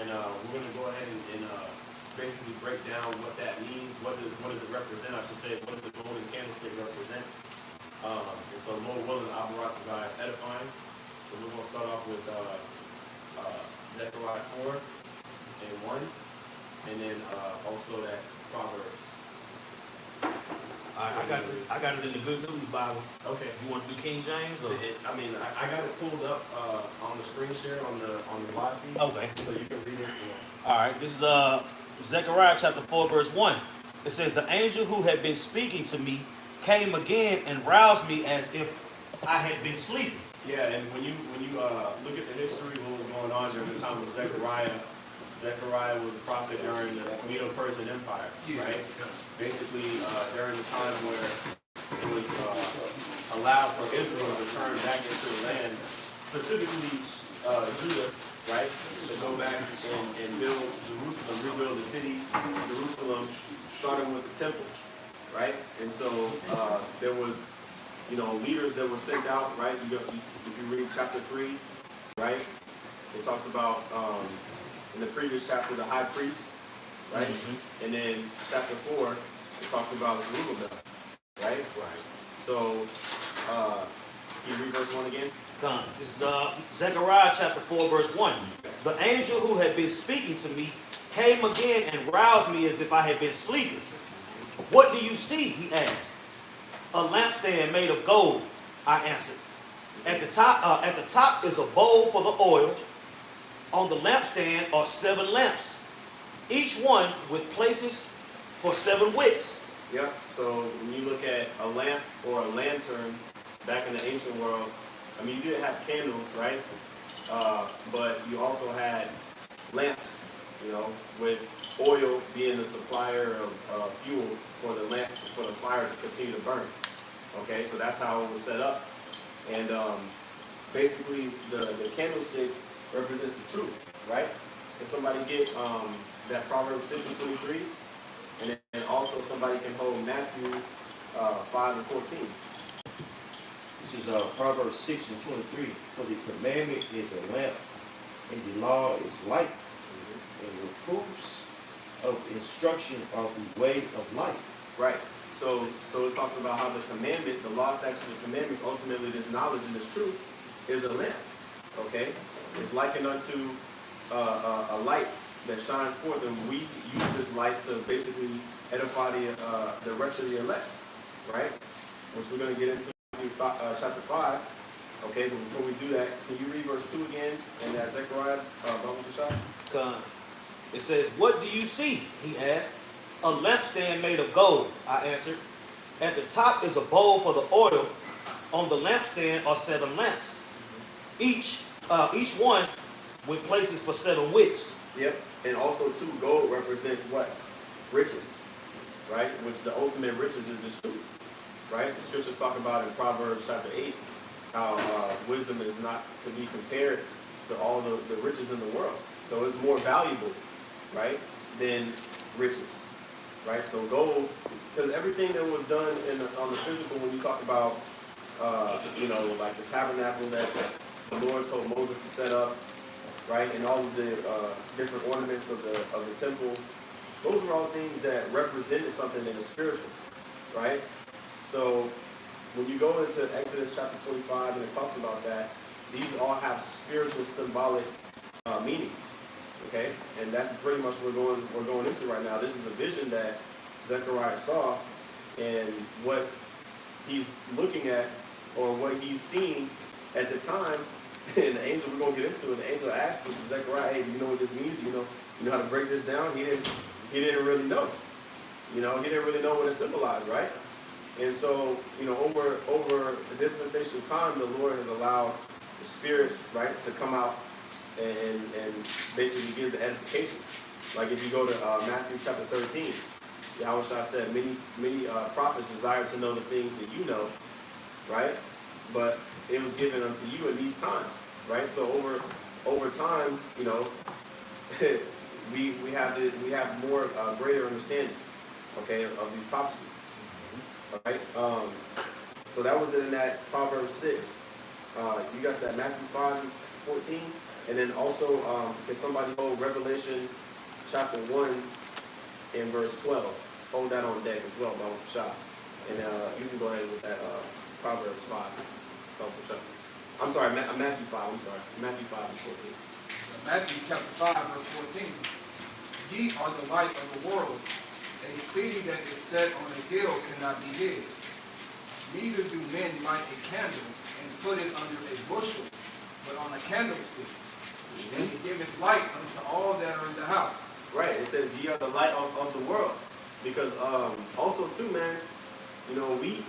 and we're going to go ahead and basically break down what that means. What does it represent? I should say, what does the golden candlestick represent? And so, Lord willing, I'll brought his eyes edifying. So we're going to start off with Zechariah 4 and 1, and then also that Proverbs. I got it in the Good News Bible. Okay. You want to do King James or? I got it pulled up on the screen share on the live feed. Okay. So you can read it. All right. This is Zechariah chapter 4 verse 1. It says, "The angel who had been speaking to me came again and roused me as if I had been sleeping." Yeah, and when you look at the history of what was going on during the time of Zechariah, Zechariah was a prophet during the Medo-Persian Empire, right? Basically, during the time where it was allowed for Israel to return back into the land, specifically Judah, right? To go back and build Jerusalem, rebuild the city of Jerusalem, starting with the temple, right? And so there was, leaders that were sent out, right? If you read chapter 3, right? It talks about in the previous chapter, the high priest, right? Mm-hmm. And then chapter 4, it talks about Zerubbabel, right? Right. So, can you read verse 1 again? Come. This is Zechariah chapter 4 verse 1. "The angel who had been speaking to me came again and roused me as if I had been sleeping. 'What do you see?' he asked. 'A lampstand made of gold,' I answered. At the top is a bowl for the oil. On the lampstand are 7 lamps, each one with places for 7 wicks." Yep. So when you look at a lamp or a lantern back in the ancient world, you did have candles, right? But you also had lamps, with oil being the supplier of fuel for the lamp, for the fire to continue to burn. Okay, so that's how it was set up. And basically, the candlestick represents the truth, right? Can somebody get that Proverbs 6 and 23? And then also somebody can hold Matthew 5 and 14. This is Proverbs 6 and 23. "For the commandment is a lamp, and the law is light, and reproofs of instruction are the way of life." Right. So it talks about how the commandment, the law, statutes, and commandments, ultimately this knowledge and this truth is a lamp. Okay? It's likened unto a light that shines forth, and we use this light to basically edify the rest of the elect, right? Which we're going to get into chapter 5. Okay, but before we do that, can you read verse 2 again in that Zechariah Come. It says, "What do you see?" he asked. "A lampstand made of gold," I answered. "At the top is a bowl for the oil. On the lampstand are 7 lamps, each one with places for 7 wicks." Yep. And also, too, gold represents what? Riches, right? Which the ultimate riches is the truth, right? The scriptures talk about in Proverbs chapter 8 how wisdom is not to be compared to all the riches in the world. So it's more valuable, right, than riches, right? So gold, because everything that was done on the physical, when you talk about, like the tabernacle that the Lord told Moses to set up, right, and all of the different ornaments of the temple, those were all things that represented something in the spiritual, right? So when you go into Exodus chapter 25 and it talks about that, these all have spiritual symbolic meanings, okay? And that's pretty much what we're going into right now. This is a vision that Zechariah saw, and what he's looking at, or what he's seen at the time. And the angel, we're going to get into it, the angel asked Zechariah, "Hey, do you know what this means? You know how to break this down?" He didn't really know. He didn't really know what it symbolized, right? And so, over the dispensation of time, the Lord has allowed the Spirit, right, to come out and basically give the edification. Like if you go to Matthew chapter 13, Yahushua said, many prophets desire to know the things that you know, right? But it was given unto you in these times, right? So over time, we have more greater understanding, okay, of these prophecies. All right. So that was in that Proverbs 6. You got that Matthew 5 and 14. And then also, can somebody hold Revelation chapter 1 and verse 12? Hold that on deck as well, Baba Shah. And you can go ahead with that Proverbs 5. Baba Shah. I'm sorry, Matthew 5. I'm sorry. Matthew 5 and 14. Matthew chapter 5, verse 14. Ye are the light of the world. A city that is set on a hill cannot be hid. Neither do men light a candle and put it under a bushel, but on a candlestick, and it giveth light unto all that are in the house. Right. It says ye are the light of the world. Because also too, man, you know, we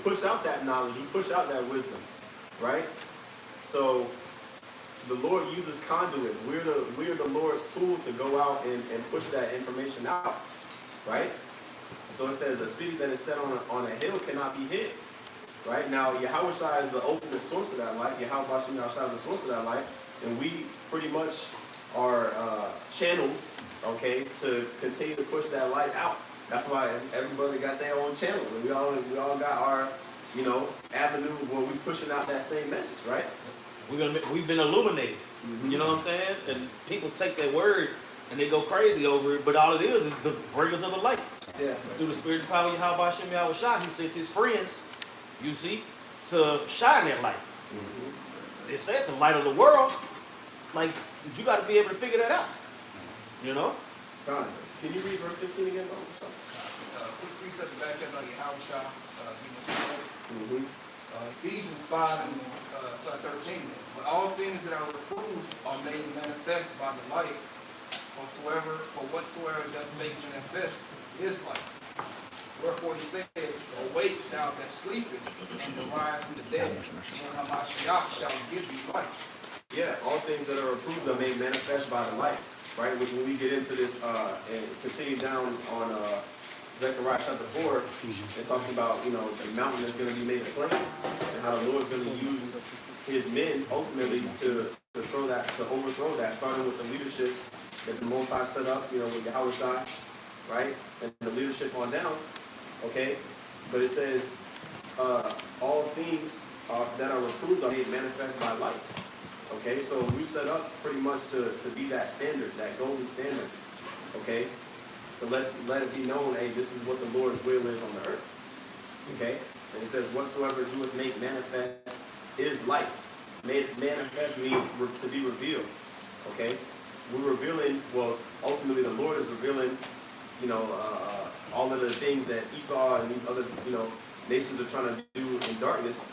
push out that knowledge, we push out that wisdom, right? So the Lord uses conduits. We're the Lord's tool to go out and push that information out, right? So it says a city that is set on a hill cannot be hid, right? Now Yahweh Shai is the ultimate source of that light. Yahweh Shai is the source of that light, and we pretty much are channels, okay, to continue to push that light out. That's why everybody got their own channel, and we all got our, you know, avenue where we pushing out that same message, right? We've been illuminated. Mm-hmm. You know what I'm saying? And people take that word and they go crazy over it, but all it is the bringers of the light. Yeah. Through the spirit of power, Yahweh Shem Yahweh Shai, he sent his friends, you see, to shine that light. Mm-hmm. It said the light of the world. Like, you got to be able to figure that out. You know? Got it. Can you read verse 15 again, bro? Quick precept to back up on Yahweh Shai. Mm-hmm. Ephesians 5 and 13. But all things that are reproved are made manifest by the light, for whatsoever doth make manifest is light. Wherefore he said, awake thou that sleepest, and arise from the dead, and Hamashiach shall give thee light. Yeah, all things that are approved are made manifest by the light, right? When we get into this and continue down on Zechariah chapter 4, it talks about, you know, the mountain is going to be made a plain, and how the Lord's going to use his men ultimately to overthrow that, starting with the leadership that the Most High set up, you know, with Yahweh Shai, right? And the leadership on down, okay? But it says, all things that are reproved are made manifest by light. Okay, so we've set up pretty much to be that standard, that golden standard, okay? To let it be known, hey, this is what the Lord's will is on the earth, okay? And it says, whatsoever doeth make manifest is light. Made manifest means to be revealed, okay? We're revealing, well, ultimately the Lord is revealing, you know, all of the things that Esau and these other, you know, nations are trying to do in darkness,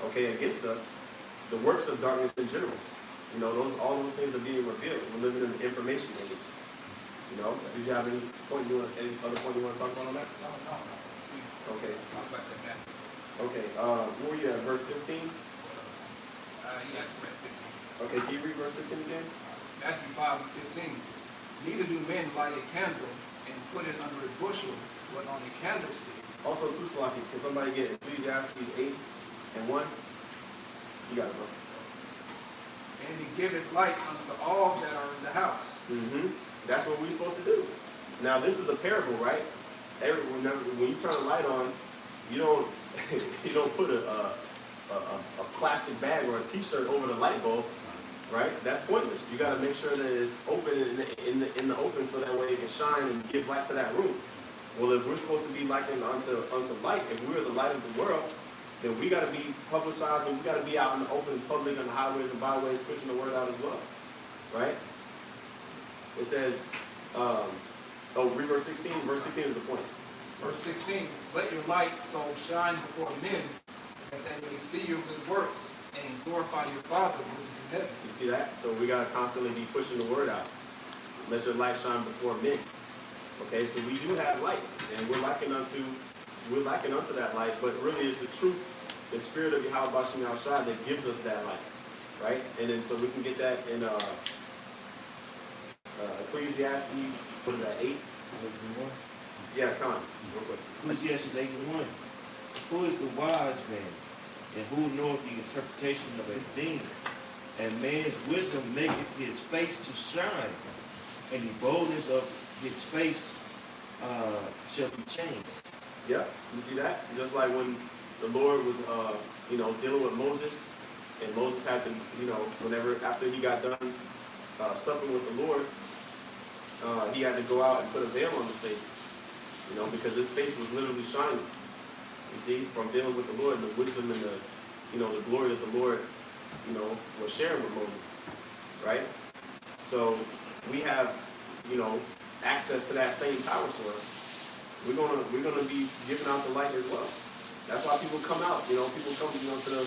okay, against us. The works of darkness in general, you know, all those things are being revealed. We're living in the information age. You know, did you have any other point you want to talk about on that? No. Okay. Talk about that now. Okay. Where were you at? Verse 15? Yeah, it's read 15. Okay. Can you read verse 15 again? Matthew 5 and 15. Neither do men light a candle and put it under a bushel, but on a candlestick. Also, too, Slaki, can somebody get Ecclesiastes 8 and 1? You got it, bro. And he giveth light unto all that are in the house. Mm-hmm. That's what we're supposed to do. Now, this is a parable, right? When you turn a light on, you don't put a plastic bag or a T-shirt over the light bulb, right? That's pointless. You got to make sure that it's open in the open, so that way it can shine and give light to that room. Well, if we're supposed to be likened unto light, if we're the light of the world, then we got to be publicized, and we got to be out in the open public on the highways and byways pushing the word out as well, right? It says, read verse 16. Verse 16 is the point. Verse 16. Let your light so shine before men that they may see your good works and glorify your Father which is in heaven. You see that? So we got to constantly be pushing the word out. Let your light shine before men. Okay, so we do have light, and we're likened unto that light, but really it's the truth, the spirit of Yahweh Bashem Yahushua that gives us that light, right? And then so we can get that in Ecclesiastes, what is that, 8? Yeah, come on, real quick. Ecclesiastes 8 and 1. Who is the wise man, and who knoweth the interpretation of a thing? And man's wisdom maketh his face to shine, and the boldness of his face shall be changed. Yeah, you see that? Just like when the Lord was, dealing with Moses, And Moses had to, whenever after he got done supping with the Lord, he had to go out and put a veil on his face, because his face was literally shining. You see, from dealing with the Lord, the wisdom and the glory that the Lord, was sharing with Moses, right? So we have, access to that same power source. We're gonna be giving out the light as well. That's why people come out. People come, to the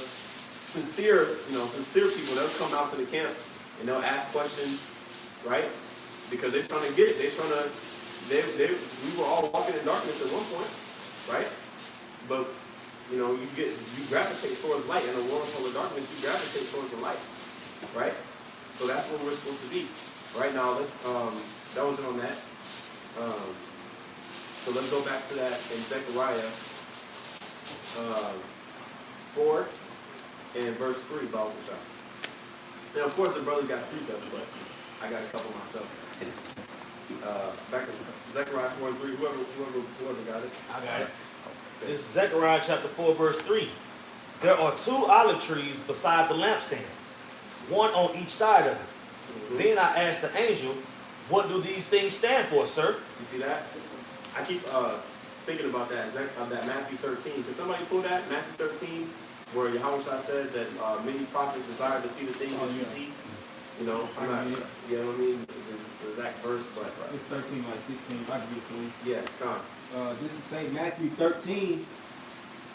sincere people. They'll come out to the camp and they'll ask questions, right? Because they're trying to get it. We were all walking in darkness at one point, right? But you gravitate towards light. In a world full of darkness, you gravitate towards the light, right? So that's where we're supposed to be. Right now, that was it on that. So let's go back to that in Zechariah 4 and verse 3, Bible shot. Now, of course, the brother got precepts, but I got a couple myself. Back to Zechariah 4 and 3. Whoever got it. I got it. This is Zechariah chapter 4, verse 3. There are 2 olive trees beside the lampstand, one on each side of it. Mm-hmm. Then I asked the angel, what do these things stand for, sir? You see that? I keep thinking about that Matthew 13. Can somebody pull that? Matthew 13, where Yahushua said that many prophets desire to see the things that you see. I'm not, the exact verse, but it's 13 like 16. If I can get it for you. Yeah, come on. This is St. Matthew 13,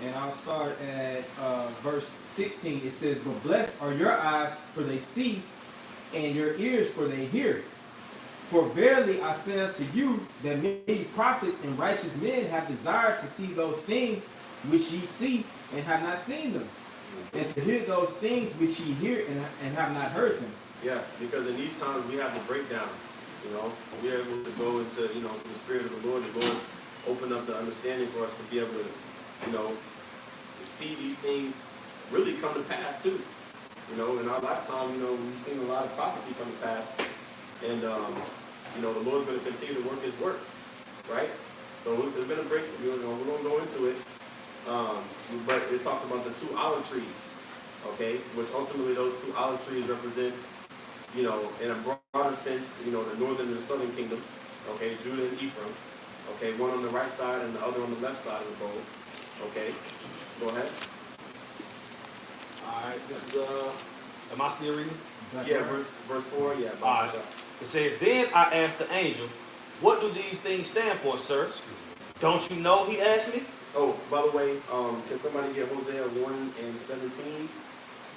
and I'll start at verse 16. It says, "But blessed are your eyes, for they see, and your ears, for they hear. For verily I say unto you, that many prophets and righteous men have desired to see those things which ye see, and have not seen them, and to hear those things which ye hear, and have not heard them." Yeah, because in these times we have the breakdown. We're able to go into, the Spirit of the Lord. The Lord open up the understanding for us to be able to, see these things really come to pass too. In our lifetime, we've seen a lot of prophecy come to pass. And, the Lord's going to continue to work His work, right? So it's going to break, we're going to go into it. But it talks about the 2 olive trees, okay? Which ultimately those 2 olive trees represent, in a broader sense, the northern and the southern kingdom, okay? Judah and Ephraim, okay? One on the right side and the other on the left side of the bowl, okay? Go ahead. All right, this is, am I still reading? Yeah, verse 4, yeah. All right. It says, then I asked the angel, what do these things stand for, sir? Don't you know, he asked me. Oh, by the way, can somebody get Hosea 1 and 17?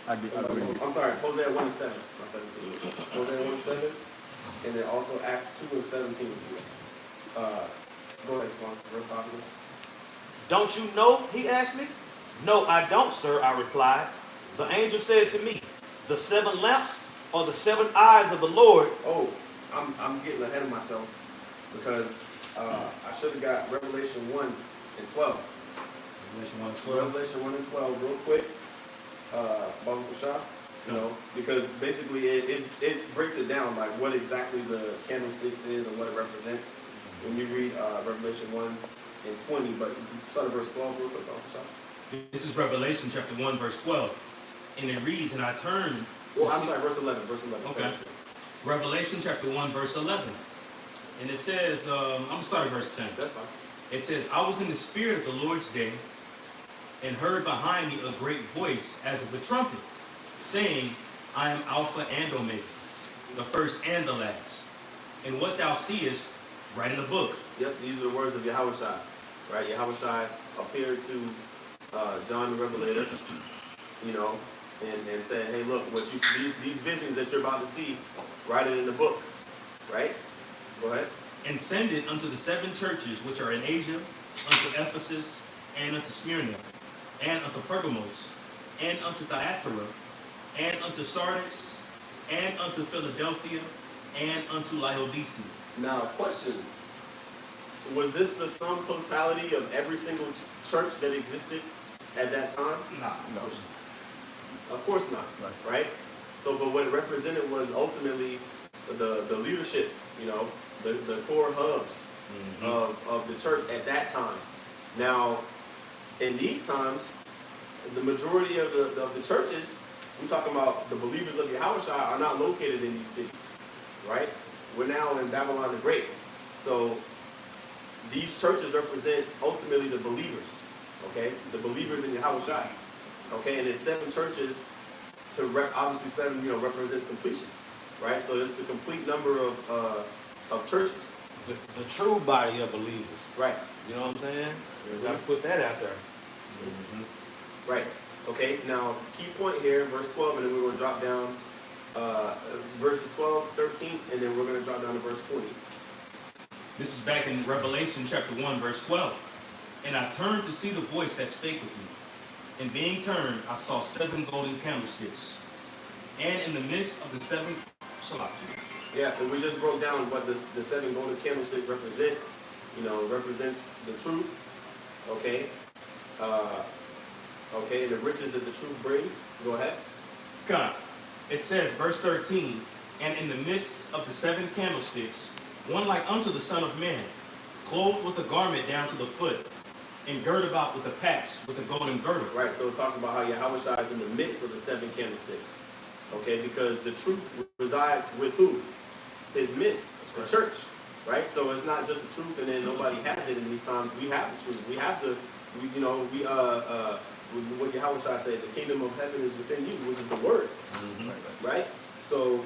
I'm sorry, Hosea 1 and 7, not 17. Hosea 1 and 7, and then also Acts 2 and 17. Go ahead, verse 5. Don't you know, he asked me. No, I don't, sir, I replied. The angel said to me, the 7 lamps are the 7 eyes of the Lord. Oh, I'm getting ahead of myself because I should have got Revelation 1 and 12. Revelation 1 and 12, real quick. Baruch Shah, because basically it breaks it down, like what exactly the candlesticks is and what it represents when you read Revelation 1 and 20. But start at verse 12 real quick, Baruch Shah. This is Revelation chapter 1, verse 12. And it reads, and I turned. Well, I'm sorry, verse 11. Okay. Sorry. Revelation chapter 1, verse 11. And it says, I'm going to start at verse 10. That's fine. It says, I was in the spirit of the Lord's day, and heard behind me a great voice as of a trumpet, saying, I am Alpha and Omega, the first and the last. And what thou seest, write in the book. Yep, these are the words of Yahushua, right? Yahushua appeared to John the Revelator, and said, hey, look, these visions that you're about to see, write it in the book, right? Go ahead. And send it unto the 7 churches which are in Asia, unto Ephesus, and unto Smyrna, and unto Pergamos, and unto Thyatira, and unto Sardis, and unto Philadelphia, and unto Laodicea. Now, question. Was this the sum totality of every single church that existed at that time? No. Of course not, right? So, but what it represented was ultimately the leadership, the core hubs of the church at that time. Now, in these times, the majority of the churches we're talking about the believers of Yahushua are not located in these cities, right? We're now in Babylon the Great. So these churches represent ultimately the believers, okay? The believers in Yahushua, okay? And there's 7 churches to obviously 7, represents completion, right? So it's the complete number of churches. The true body of believers. Right. You know what I'm saying? You gotta put that out there. Right. Okay, now key point here, verse 12, and then we're going to drop down verses 12, 13, and then we're going to drop down to verse 20. This is back in Revelation chapter 1, verse 12. And I turned to see the voice that spake with me. And being turned, I saw 7 golden candlesticks. And in the midst of the 7, Yeah, and we just broke down what the 7 golden candlesticks represent. Represents the truth. Okay. Okay, and the riches that the truth brings. Go ahead. God. It says, verse 13, and in the midst of the 7 candlesticks, one like unto the Son of Man, clothed with a garment down to the foot, and girt about with the paps, with a golden girdle. Right, so it talks about how Yahushua is in the midst of the 7 candlesticks. Okay, because the truth resides with who? His men, the church. Right? So it's not just the truth and then nobody has it in these times. We have the truth. We have what Yahushua said, the kingdom of heaven is within you, which is the word. Right? So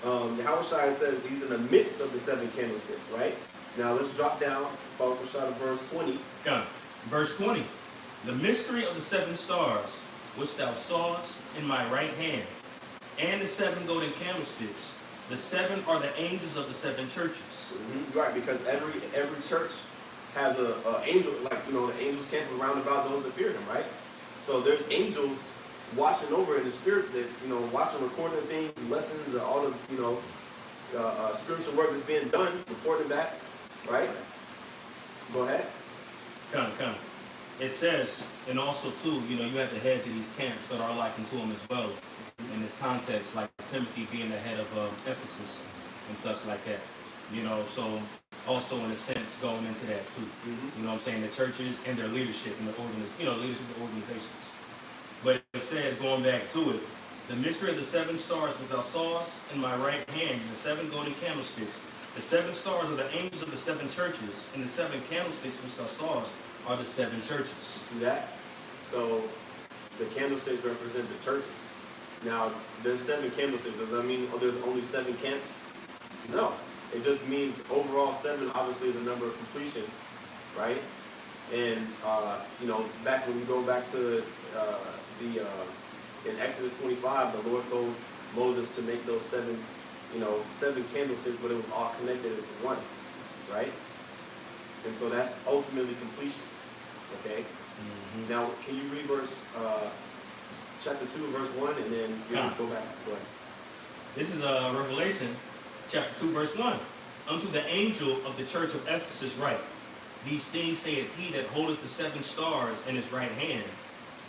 Yahushua says he's in the midst of the 7 candlesticks, right? Now let's drop down, to verse 20. God. Verse 20. The mystery of the 7 stars, which thou sawest in my right hand, and the 7 golden candlesticks. The 7 are the angels of the 7 churches. Right, because every church has a angel, the angels camp around about those that fear him, right? So there's angels watching over in the spirit that, watching, recording things, lessons, all the, spiritual work that's being done, reporting back, right? Go ahead. Come. It says, and also too, you have the heads of these camps that are likened to them as well. In this context, like Timothy being the head of Ephesus and such like that. So also in a sense going into that too. You know what I'm saying? The churches and their leadership and the leadership of the organizations. But it says, going back to it, the mystery of the 7 stars which thou sawest in my right hand, and the 7 golden candlesticks. The 7 stars are the angels of the 7 churches, and the 7 candlesticks which thou sawest are the 7 churches. See that? So the candlesticks represent the churches. Now, there's 7 candlesticks. Does that mean there's only 7 camps? No. It just means overall 7 obviously is a number of completion, right? And, back when we go back to in Exodus 25, the Lord told Moses to make those 7 candlesticks, but it was all connected into one, right? And so that's ultimately completion, okay? Now, can you read chapter 2, verse 1, and then go back to what? This is Revelation chapter 2, verse 1. Unto the angel of the church of Ephesus write, these things saith he that holdeth the 7 stars in his right hand,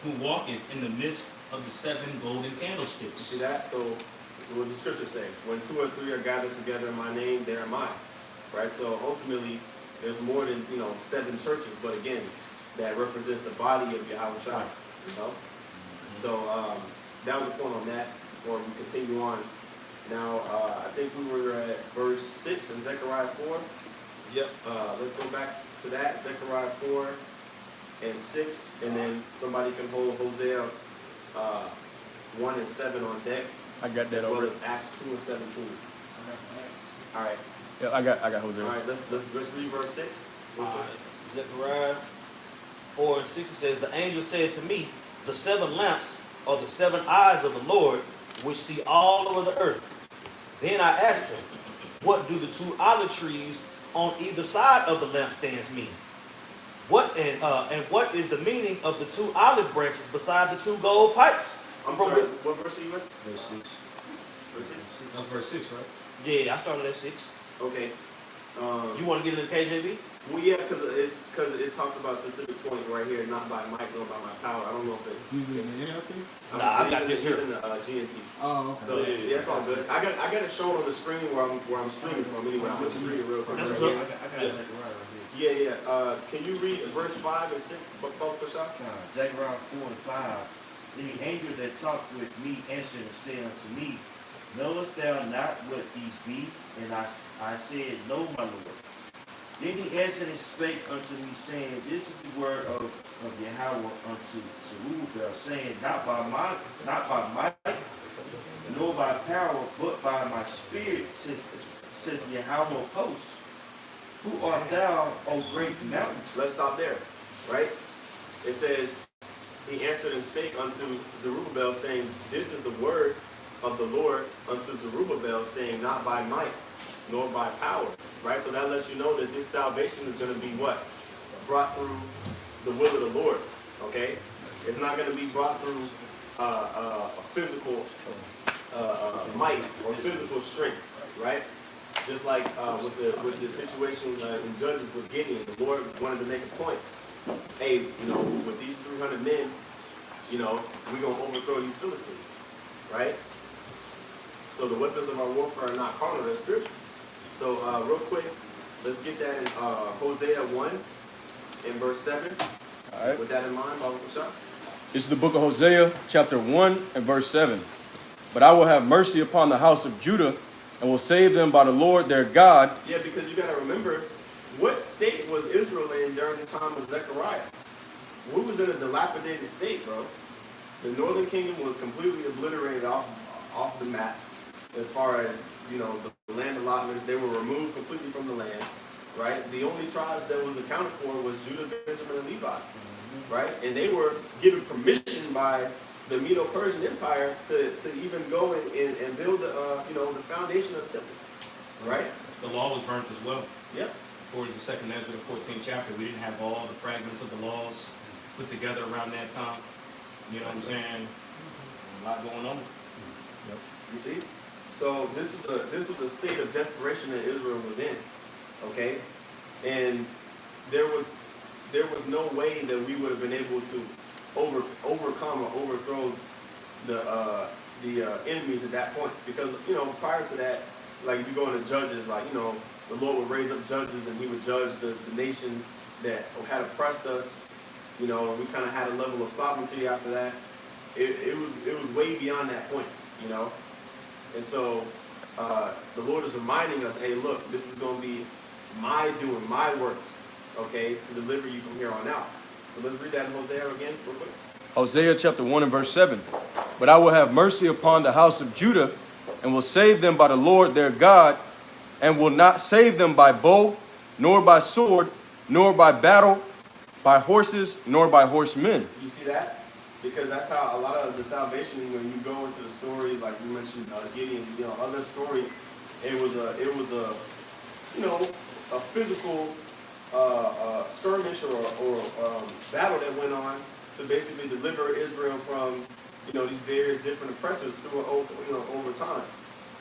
who walketh in the midst of the 7 golden candlesticks. You see that? So what does the scripture say? When 2 or 3 are gathered together in my name, there am I. Right? So ultimately, there's more than 7 churches, but again, that represents the body of Yahushua. So that was the point on that. Before we continue on, now I think we were at verse 6 in Zechariah 4. Yep. Let's go back to that, Zechariah 4 and 6, and then somebody can hold Hosea 1 and 7 on deck. I got that as well over. as Acts 2 and 17. All right. Yeah, I got Jose. All right. Let's read verse 6. Zechariah 4 and 6 says, the angel said to me, the 7 lamps are the 7 eyes of the Lord, which see all over the earth. Then I asked him, what do the 2 olive trees on either side of the lampstands mean? What is the meaning of the 2 olive branches beside the 2 gold pipes? I'm sorry, what verse are you in? Verse 6. Verse 6? That's verse 6, right? Yeah, I started at 6. Okay. You want to get into KJV? Well, yeah, because it talks about a specific point right here, not by might nor by my power. I don't know if it. You in the NLT? Nah, I got this here. in the GNT. Oh, okay. So yeah, it's all good. I got it shown on the screen where I'm streaming from. Anyway, I'm gonna just read it real quick. That's Right what's here. up. I got Zechariah right here. Yeah. Can you read verse 5 and 6, both Bashar? Zechariah 4 and 5. Then the angel that talked with me answered and said unto me, knowest thou not what these be? And I said, no, my Lord. Then he answered and spake unto me, saying, this is the word of Yahweh unto Zerubbabel, saying, not by might, nor by power, but by my spirit, says Yahweh of hosts. Who art thou, O great mountain? Let's stop there, right? It says, he answered and spake unto Zerubbabel, saying, this is the word of the Lord unto Zerubbabel, saying, not by might, nor by power, right? So that lets you know that this salvation is going to be what? Brought through the will of the Lord, okay? It's not going to be brought through a physical might or physical strength, right? Just like with the situation in Judges with Gideon, the Lord wanted to make a point. Hey, you know, with these 300 men, you know, we're going to overthrow these Philistines, right? So the weapons of our warfare are not carnal, they're spiritual. So real quick, let's get that in Hosea 1 in verse 7. All right. With that in mind, Baba Kushah. This is the book of Hosea, chapter 1 and verse 7. But I will have mercy upon the house of Judah and will save them by the Lord their God. Yeah, because you got to remember, what state was Israel in during the time of Zechariah? We was in a dilapidated state, bro. The northern kingdom was completely obliterated off the map as far as, you know, the land allotments. They were removed completely from the land, right? The only tribes that was accounted for was Judah, Benjamin, and Levi, right? And they were given permission by the Medo-Persian Empire to even go and build you know, the foundation of the temple, right? The law was burnt as well. Yep. According to 2nd Ezra, the 14th chapter, we didn't have all the fragments of the laws put together around that time. You know what I'm saying? A lot going on. You see? So this was a state of desperation that Israel was in, okay? And there was no way that we would have been able to overcome or overthrow the enemies at that point, because, you know, prior to that, like if you go into Judges, like, you know, the Lord would raise up judges and he would judge the nation that had oppressed us. You know, we kind of had a level of sovereignty after that. It was way beyond that point, you know. And so the Lord is reminding us, hey, look, this is going to be my doing, my works, okay, to deliver you from here on out. So let's read that in Hosea again real quick. Hosea chapter 1 and verse 7. But I will have mercy upon the house of Judah and will save them by the Lord their God, and will not save them by bow, nor by sword, nor by battle, by horses, nor by horsemen. You see that? Because that's how a lot of the salvation, when you go into the story, like you mentioned Gideon, you know, other stories, it was a you know, a physical skirmish or battle that went on to basically deliver Israel from, you know, these various different oppressors through over time.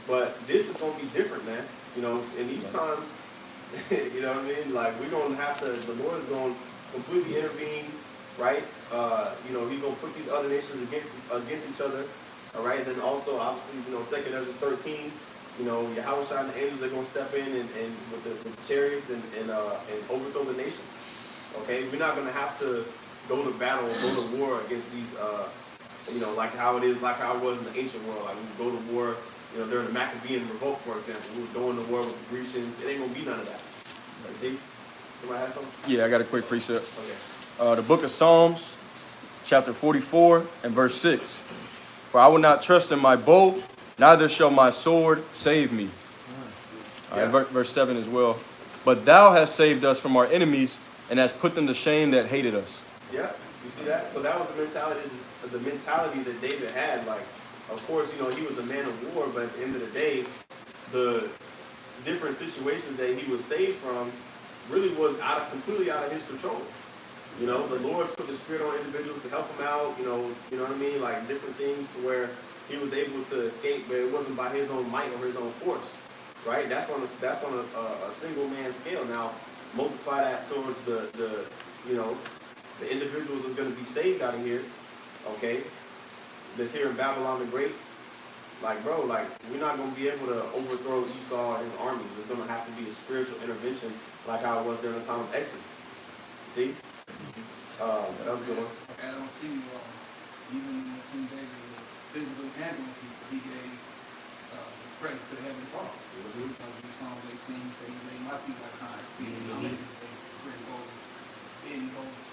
But this is going to be different, man. You know, in these times, you know what I mean? Like, we're going to have to, the Lord is going to completely intervene, right? You know, he's going to put these other nations against each other, all right? And then also, obviously, you know, 2nd Ezra 13, you know, Yahweh and the angels are going to step in and with the chariots and overthrow the nations, okay? We're not going to have to go to battle or go to war against these, you know, like how it was in the ancient world. Like, we go to war, you know, during the Maccabean revolt, for example. We were going to war with the Grecians. It ain't going to be none of that. You see? Somebody has something? Yeah, I got a quick precept. Okay. The book of Psalms, chapter 44 and verse 6. For I will not trust in my bow, neither shall my sword save me. Verse 7 as well. But thou hast saved us from our enemies and hast put them to shame that hated us. Yeah, you see that? So that was the mentality that David had. Like, of course, you know, he was a man of war, but at the end of the day, the different situations that he was saved from really was completely out of his control. You know, the Lord put the Spirit on individuals to help him out, you know what I mean? Like, different things where he was able to escape, but it wasn't by his own might or his own force, right? That's on a single man scale. Now, multiply that towards the you know, the individuals that's going to be saved out of here, okay? That's here in Babylon the Great. Like, bro, like, we're not going to be able to overthrow Esau and his armies. There's going to have to be a spiritual intervention like how it was during the time of Exodus. See? That was a good one. I don't see you Even when King David was physically handling people, he gave credit to the Heavenly Father. In Psalm 18, he said, he made my feet like hinds feet, and I made it gold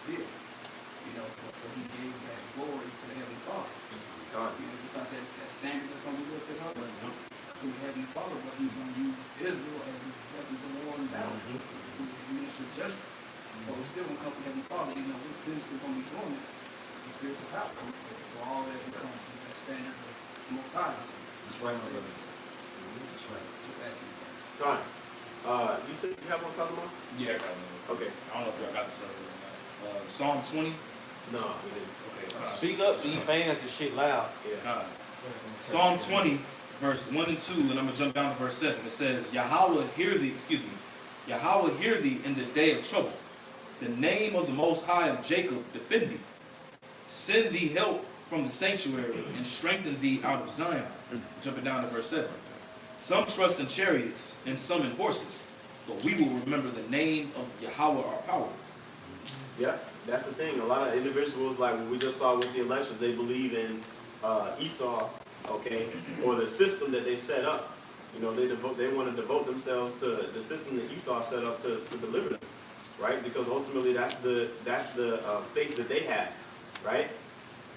still. You know, so he gave that glory to the Heavenly Father. You know, just like that standard that's going to be lifted up to the Heavenly Father, but he's going to use Israel as his weapons of war and battle to administer judgment. So it's still going to come from the Heavenly Father, even though we're physically going to be doing it. It's a spiritual power coming forth. So all that becomes that standard of the Most High. That's right, my brothers. That's right. Just add to it. John, you said you have one talking about? Yeah, I got one. Okay. I don't know if y'all got the server or not. Psalm 20. No, we didn't. Okay. Speak up, these fans and shit loud. Yeah. Psalm 20, verse 1 and 2, and I'm going to jump down to verse 7. It says, Yahweh hear thee in the day of trouble. The name of the Most High of Jacob defend thee. Send thee help from the sanctuary and strengthen thee out of Zion. Jumping down to verse 7. Some trust in chariots and some in horses, but we will remember the name of Yahweh our power. Yeah, that's the thing. A lot of individuals, like what we just saw with the election, they believe in Esau, okay, or the system that they set up. You know, they want to devote themselves to the system that Esau set up to deliver them, right? Because ultimately that's the faith that they have, right?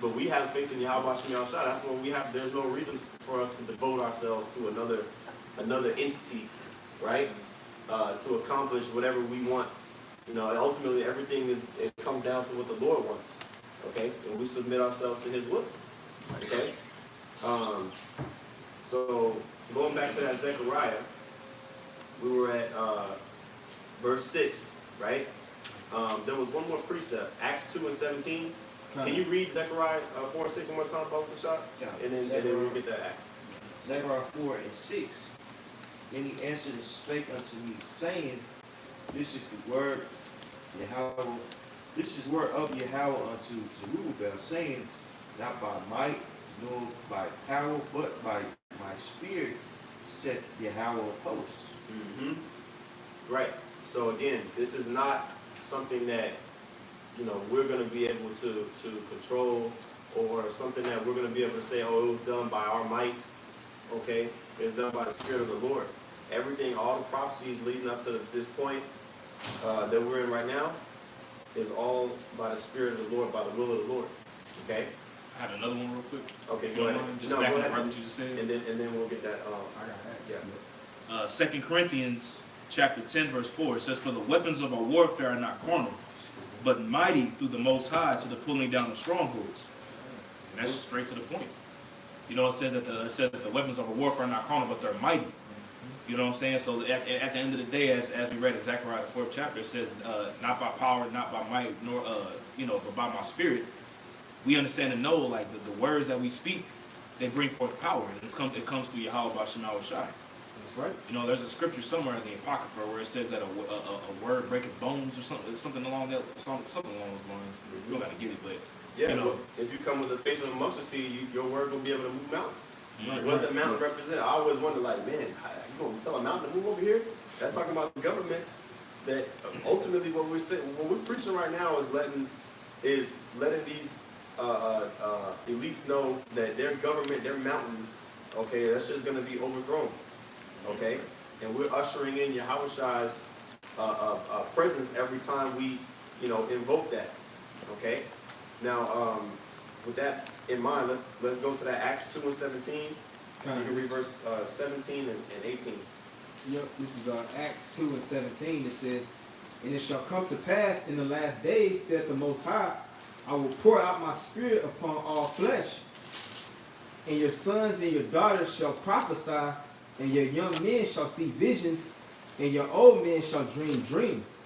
But we have faith in Yahweh Shem Shah. That's what we have. There's no reason for us to devote ourselves to another entity, right? To accomplish whatever we want. You know, ultimately everything it comes down to what the Lord wants, okay? And we submit ourselves to His will, okay? So going back to that Zechariah, we were at verse 6, right? There was one more precept, Acts 2 and 17. Can you read Zechariah 4 and 6 one more time, both the shot? Yeah. And then we'll get that Acts. Zechariah 4 and 6. Then he answered and spake unto me, saying, This is the word Yahweh. This is word of Yahweh unto Zerubbabel, saying, Not by might nor by power, but by my spirit, saith Yahweh of hosts. Right. So again, this is not something that, you know, we're going to be able to control, or something that we're going to be able to say, oh, it was done by our might, okay? It's done by the Spirit of the Lord. Everything, all the prophecies leading up to this point that we're in right now is all by the Spirit of the Lord, by the will of the Lord, okay? I had another one real quick. Okay, You go don't ahead. mind? Just No, back go on ahead. what you just said. And then we'll get that. I got that. Yeah. 2 Corinthians chapter 10, verse 4. It says, For the weapons of our warfare are not carnal, but mighty through the Most High to the pulling down of strongholds. And that's straight to the point. You know, it says that the weapons of our warfare are not carnal, but they're mighty. You know what I'm saying? So at the end of the day, as we read in Zechariah the 4th chapter, it says, not by power, not by might, nor but by my spirit. We understand and know, like, the words that we speak, they bring forth power. It comes through Yahweh Shai. That's right. You know, there's a scripture somewhere in the Apocrypha where it says that a word breaketh bones or something along those lines. You don't got to get it, but Yeah, you know. but if you come with the faith of a mustard seed, your word will be able to move mountains. Right. What does a mountain represent? I always wonder, like, man, you gonna tell a mountain to move over here? That's talking about the governments that ultimately what we're preaching right now is letting these elites know that their government, their mountain, okay, that's just gonna be overthrown, okay? And we're ushering in Yahweh Shai's presence every time we, invoke that, okay? Now, with that in mind, let's go to that Acts 2 and 17. You can read verse 17 and 18. Yep, this is Acts 2 and 17. It says, And it shall come to pass in the last days, saith the Most High, I will pour out my spirit upon all flesh, and your sons and your daughters shall prophesy, and your young men shall see visions, and your old men shall dream dreams.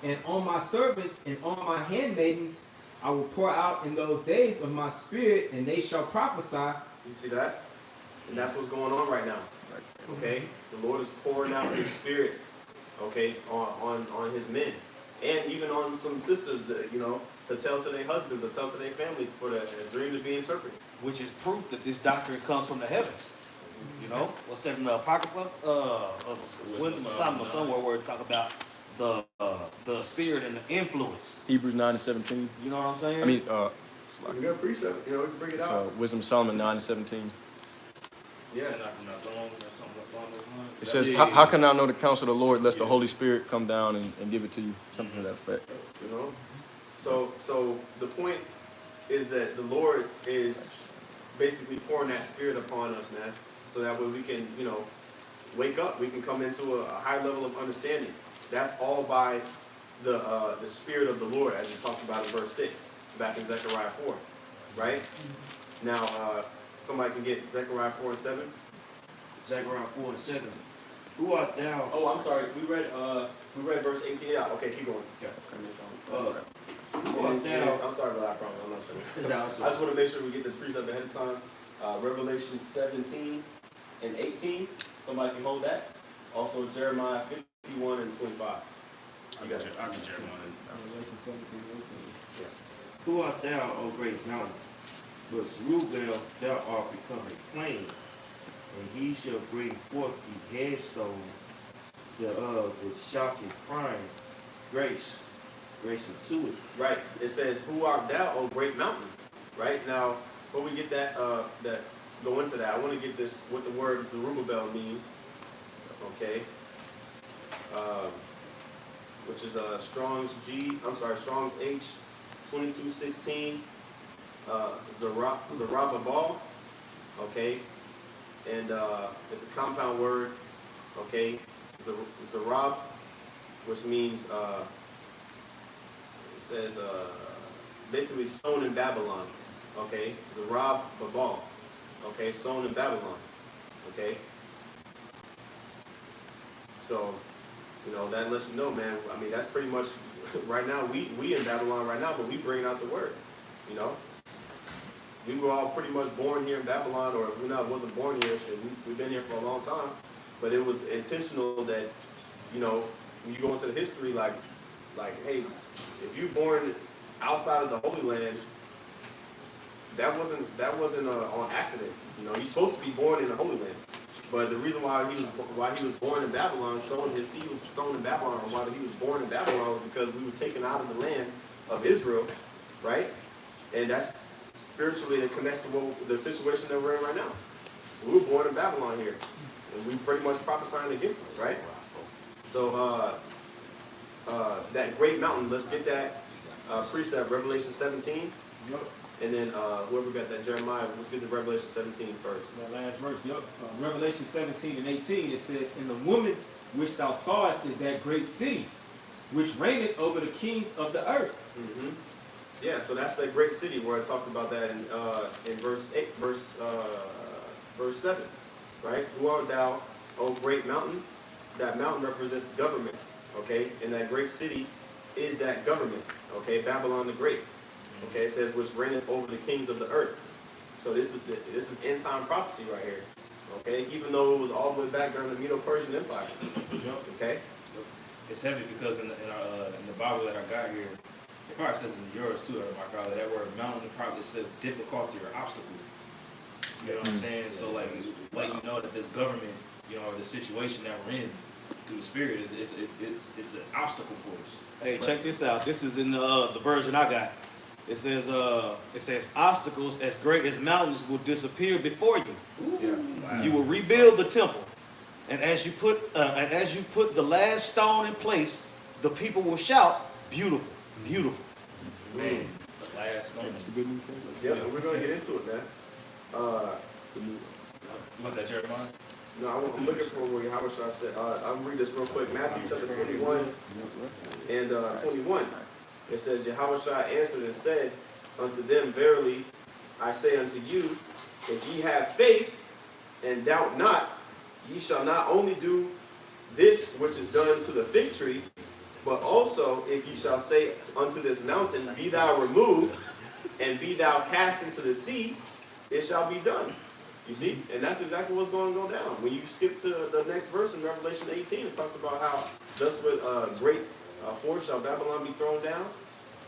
And on my servants and on my handmaidens I will pour out in those days of my spirit, and they shall prophesy. You see that? And that's what's going on right now. Okay? The Lord is pouring out His Spirit, okay, on His men. And even on some sisters, that, to tell to their husbands or tell to their families for the dream to be interpreted. Which is proof that this doctrine comes from the heavens. You know, what's that in the Apocrypha? Wisdom of Solomon, somewhere where it talk about the spirit and the influence. Hebrews 9 and 17. You know what I'm saying? I mean, It's a good precept. You know, we can bring it out. So Wisdom of Solomon 9:17. Yeah. Send out from that throne or something along those lines. It says, how can I know the counsel of the Lord lest the Holy Spirit come down and give it to you? Something to that effect. You know? So the point is that the Lord is basically pouring that spirit upon us, man. So that way we can, you know, wake up. We can come into a high level of understanding. That's all by the spirit of the Lord, as it talks about in verse 6, back in Zechariah 4. Right? Now, somebody can get Zechariah 4 and 7. Zechariah 4 and 7. Who art thou? Oh, I'm sorry. We read verse 18. Yeah, okay, keep going. Yeah. Who art thou? I'm sorry about that problem. I'm not sure. No, I just want to make sure we get this precept ahead of time. Revelation 17 and 18. Somebody can hold that. Also Jeremiah 51 and 25. I got Jeremiah. Revelation 17, 18. Yeah. Who art thou, O great mountain? But Zerubbabel, thou art become a plain, and he shall bring forth the headstone thereof with shouting, crying, grace unto it. Right. It says, "Who art thou, O great mountain?" Right now, before we get that go into that, I want to get this what the word Zerubbabel means. Okay. Which is Strong's H 2216. Zerubbabel. Okay. And it's a compound word. Okay. Zerub, which means it says basically sown in Babylon. Okay. Zerubbabel. Okay, sown in Babylon. Okay. So, you know, that lets you know, man. I mean, that's pretty much right now. We in Babylon right now, but we bringing out the word. You know, we were all pretty much born here in Babylon, or if we wasn't born here, shit, we've been here for a long time. But it was intentional that, you know, when you go into the history, like, hey, if you're born outside of the Holy Land, that wasn't on accident. You know, you're supposed to be born in the Holy Land. But the reason why he was born in Babylon, his seed was sown in Babylon, or why he was born in Babylon was because we were taken out of the land of Israel, right? And that's spiritually it connects to the situation that we're in right now. We were born in Babylon here, and we pretty much prophesying against it, right? So that great mountain, let's get that precept, Revelation 17. Yep. And then whoever got that Jeremiah, let's get to Revelation 17 first. That last verse, yep. Revelation 17 and 18, it says, "And the woman which thou sawest is that great city, which reigneth over the kings of the earth." Mm-hmm. Yeah, so that's that great city where it talks about that in verse 8, verse 7, right? Who art thou, O great mountain? That mountain represents governments, okay? And that great city is that government, okay? Babylon the Great. Okay, it says which reigneth over the kings of the earth. So this is end time prophecy right here. Okay, even though it was all the way back during the Medo-Persian Empire. Okay. It's heavy because in the Bible that I got here, it probably says in yours too, Mark, that word mountain probably says difficulty or obstacle. You know what I'm saying? So like you know that this government, you know, or the situation that we're in through the Spirit it's an obstacle for us. Hey, check this out. This is in the version I got. It says obstacles as great as mountains will disappear before you. Yeah. Wow. You will rebuild the temple, and as you put the last stone in place, the people will shout, "Beautiful, beautiful." Man, the last one. That's the good news. Yeah, and we're gonna get into it, man. You want that Jeremiah? No, I'm looking for where Yahushua said. I'll read this real quick. Matthew chapter 21 and 21. It says, Yahushua answered and said unto them, Verily I say unto you, if ye have faith and doubt not, ye shall not only do this which is done to the fig tree, but also if ye shall say unto this mountain, Be thou removed, and be thou cast into the sea, it shall be done. You see? And that's exactly what's going to go down. When you skip to the next verse in Revelation 18, it talks about how thus with great force shall Babylon be thrown down.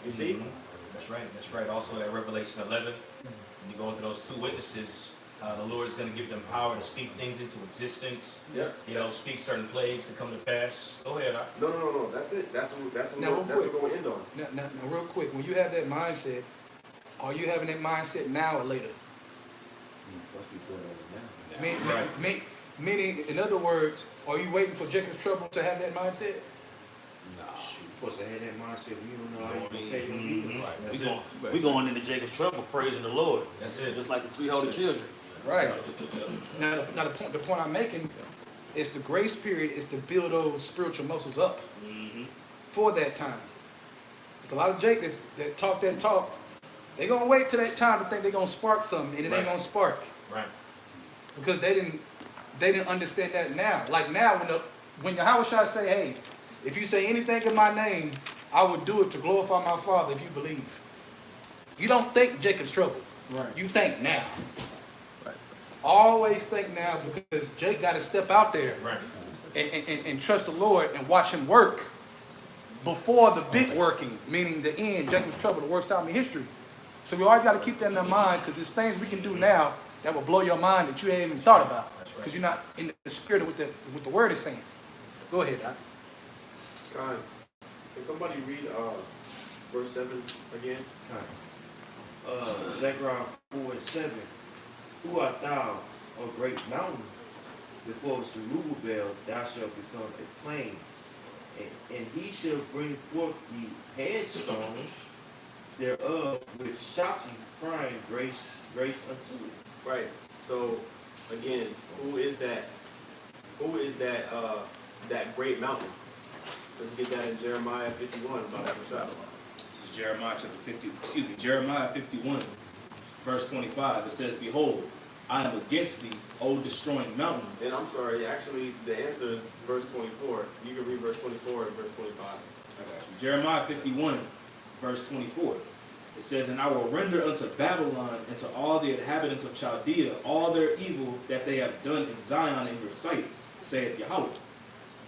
You see? Mm-hmm. That's right. Also at Revelation 11, when you go into those two witnesses, the Lord is going to give them power to speak things into existence. Yeah. You know, speak certain plagues to come to pass. Go ahead. No. That's it. That's what we're going to end on. Now, real quick, when you have that mindset, Are you having that mindset now or later? Meaning, in other words, are you waiting for Jacob's trouble to have that mindset? Shoot, supposed to have that mindset. You don't know how you can pay your bills. We going into Jacob's trouble, praising the Lord. That's it. Just like the three holy children. Right. Now the point I'm making is the grace period is to build those spiritual muscles up for that time. There's a lot of Jacobs that talk that talk. They're gonna wait till that time to think they're gonna spark something, and it ain't gonna spark. Right. Because they didn't understand that now. Like now, when Yahushua say, hey, if you say anything in my name, I would do it to glorify my Father if you believe. You don't think Jacob's trouble. Right. You think now. Right. Always think now, because Jake got to step out there Right. and trust the Lord and watch him work before the big working, meaning the end, Jacob's trouble, the worst time in history. So we always got to keep that in our mind, because there's things we can do now that will blow your mind that you haven't even thought about, because you're not in the spirit of what the word is saying. Go ahead, Doc. Con, can somebody read verse 7 again? Zechariah 4:7. Who art thou, O great mountain? Before Zerubbabel thou shalt become a plain, and he shall bring forth the headstone thereof with shouting, crying, grace, grace unto it. Right. So again, who is that? Who is that? That great mountain. Let's get that in Jeremiah 51 about that shadow. This is Jeremiah 51, verse 25. It says, behold, I am against thee, O destroying mountain. And I'm sorry, actually, the answer is verse 24. You can read verse 24 and verse 25. I got you. Jeremiah 51, verse 24. It says, and I will render unto Babylon and to all the inhabitants of Chaldea all their evil that they have done in Zion in your sight, saith Yahweh.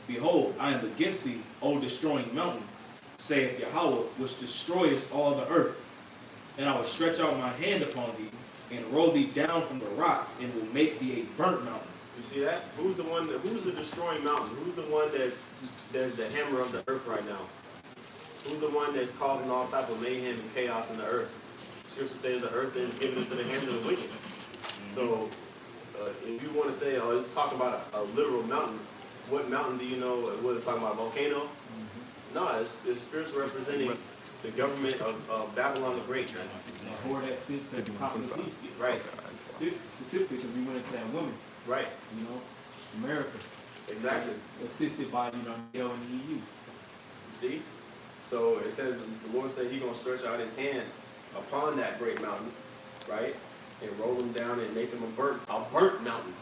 Behold, I am against thee, O destroying mountain, saith Yahweh, which destroyest all the earth. And I will stretch out my hand upon thee, and roll thee down from the rocks, and will make thee a burnt mountain. You see that? Who's the destroying mountain? Who's the one that's the hammer of the earth right now? Who's the one that's causing all type of mayhem and chaos in the earth? Scripture says the earth is given into the hand of the wicked. So if you want to say, oh, it's talking about a literal mountain, what mountain do you know? What it's talking about? Volcano? No, it's spiritual representing the government of Babylon the Great. Or that sits at the top of the beast. Right. Specifically because we went into that woman, Right. you know, America, Exactly. assisted by, you know, the and the EU. You see? So it says the Lord said He's gonna stretch out His hand upon that great mountain, right, and roll him down and make him a burnt mountain.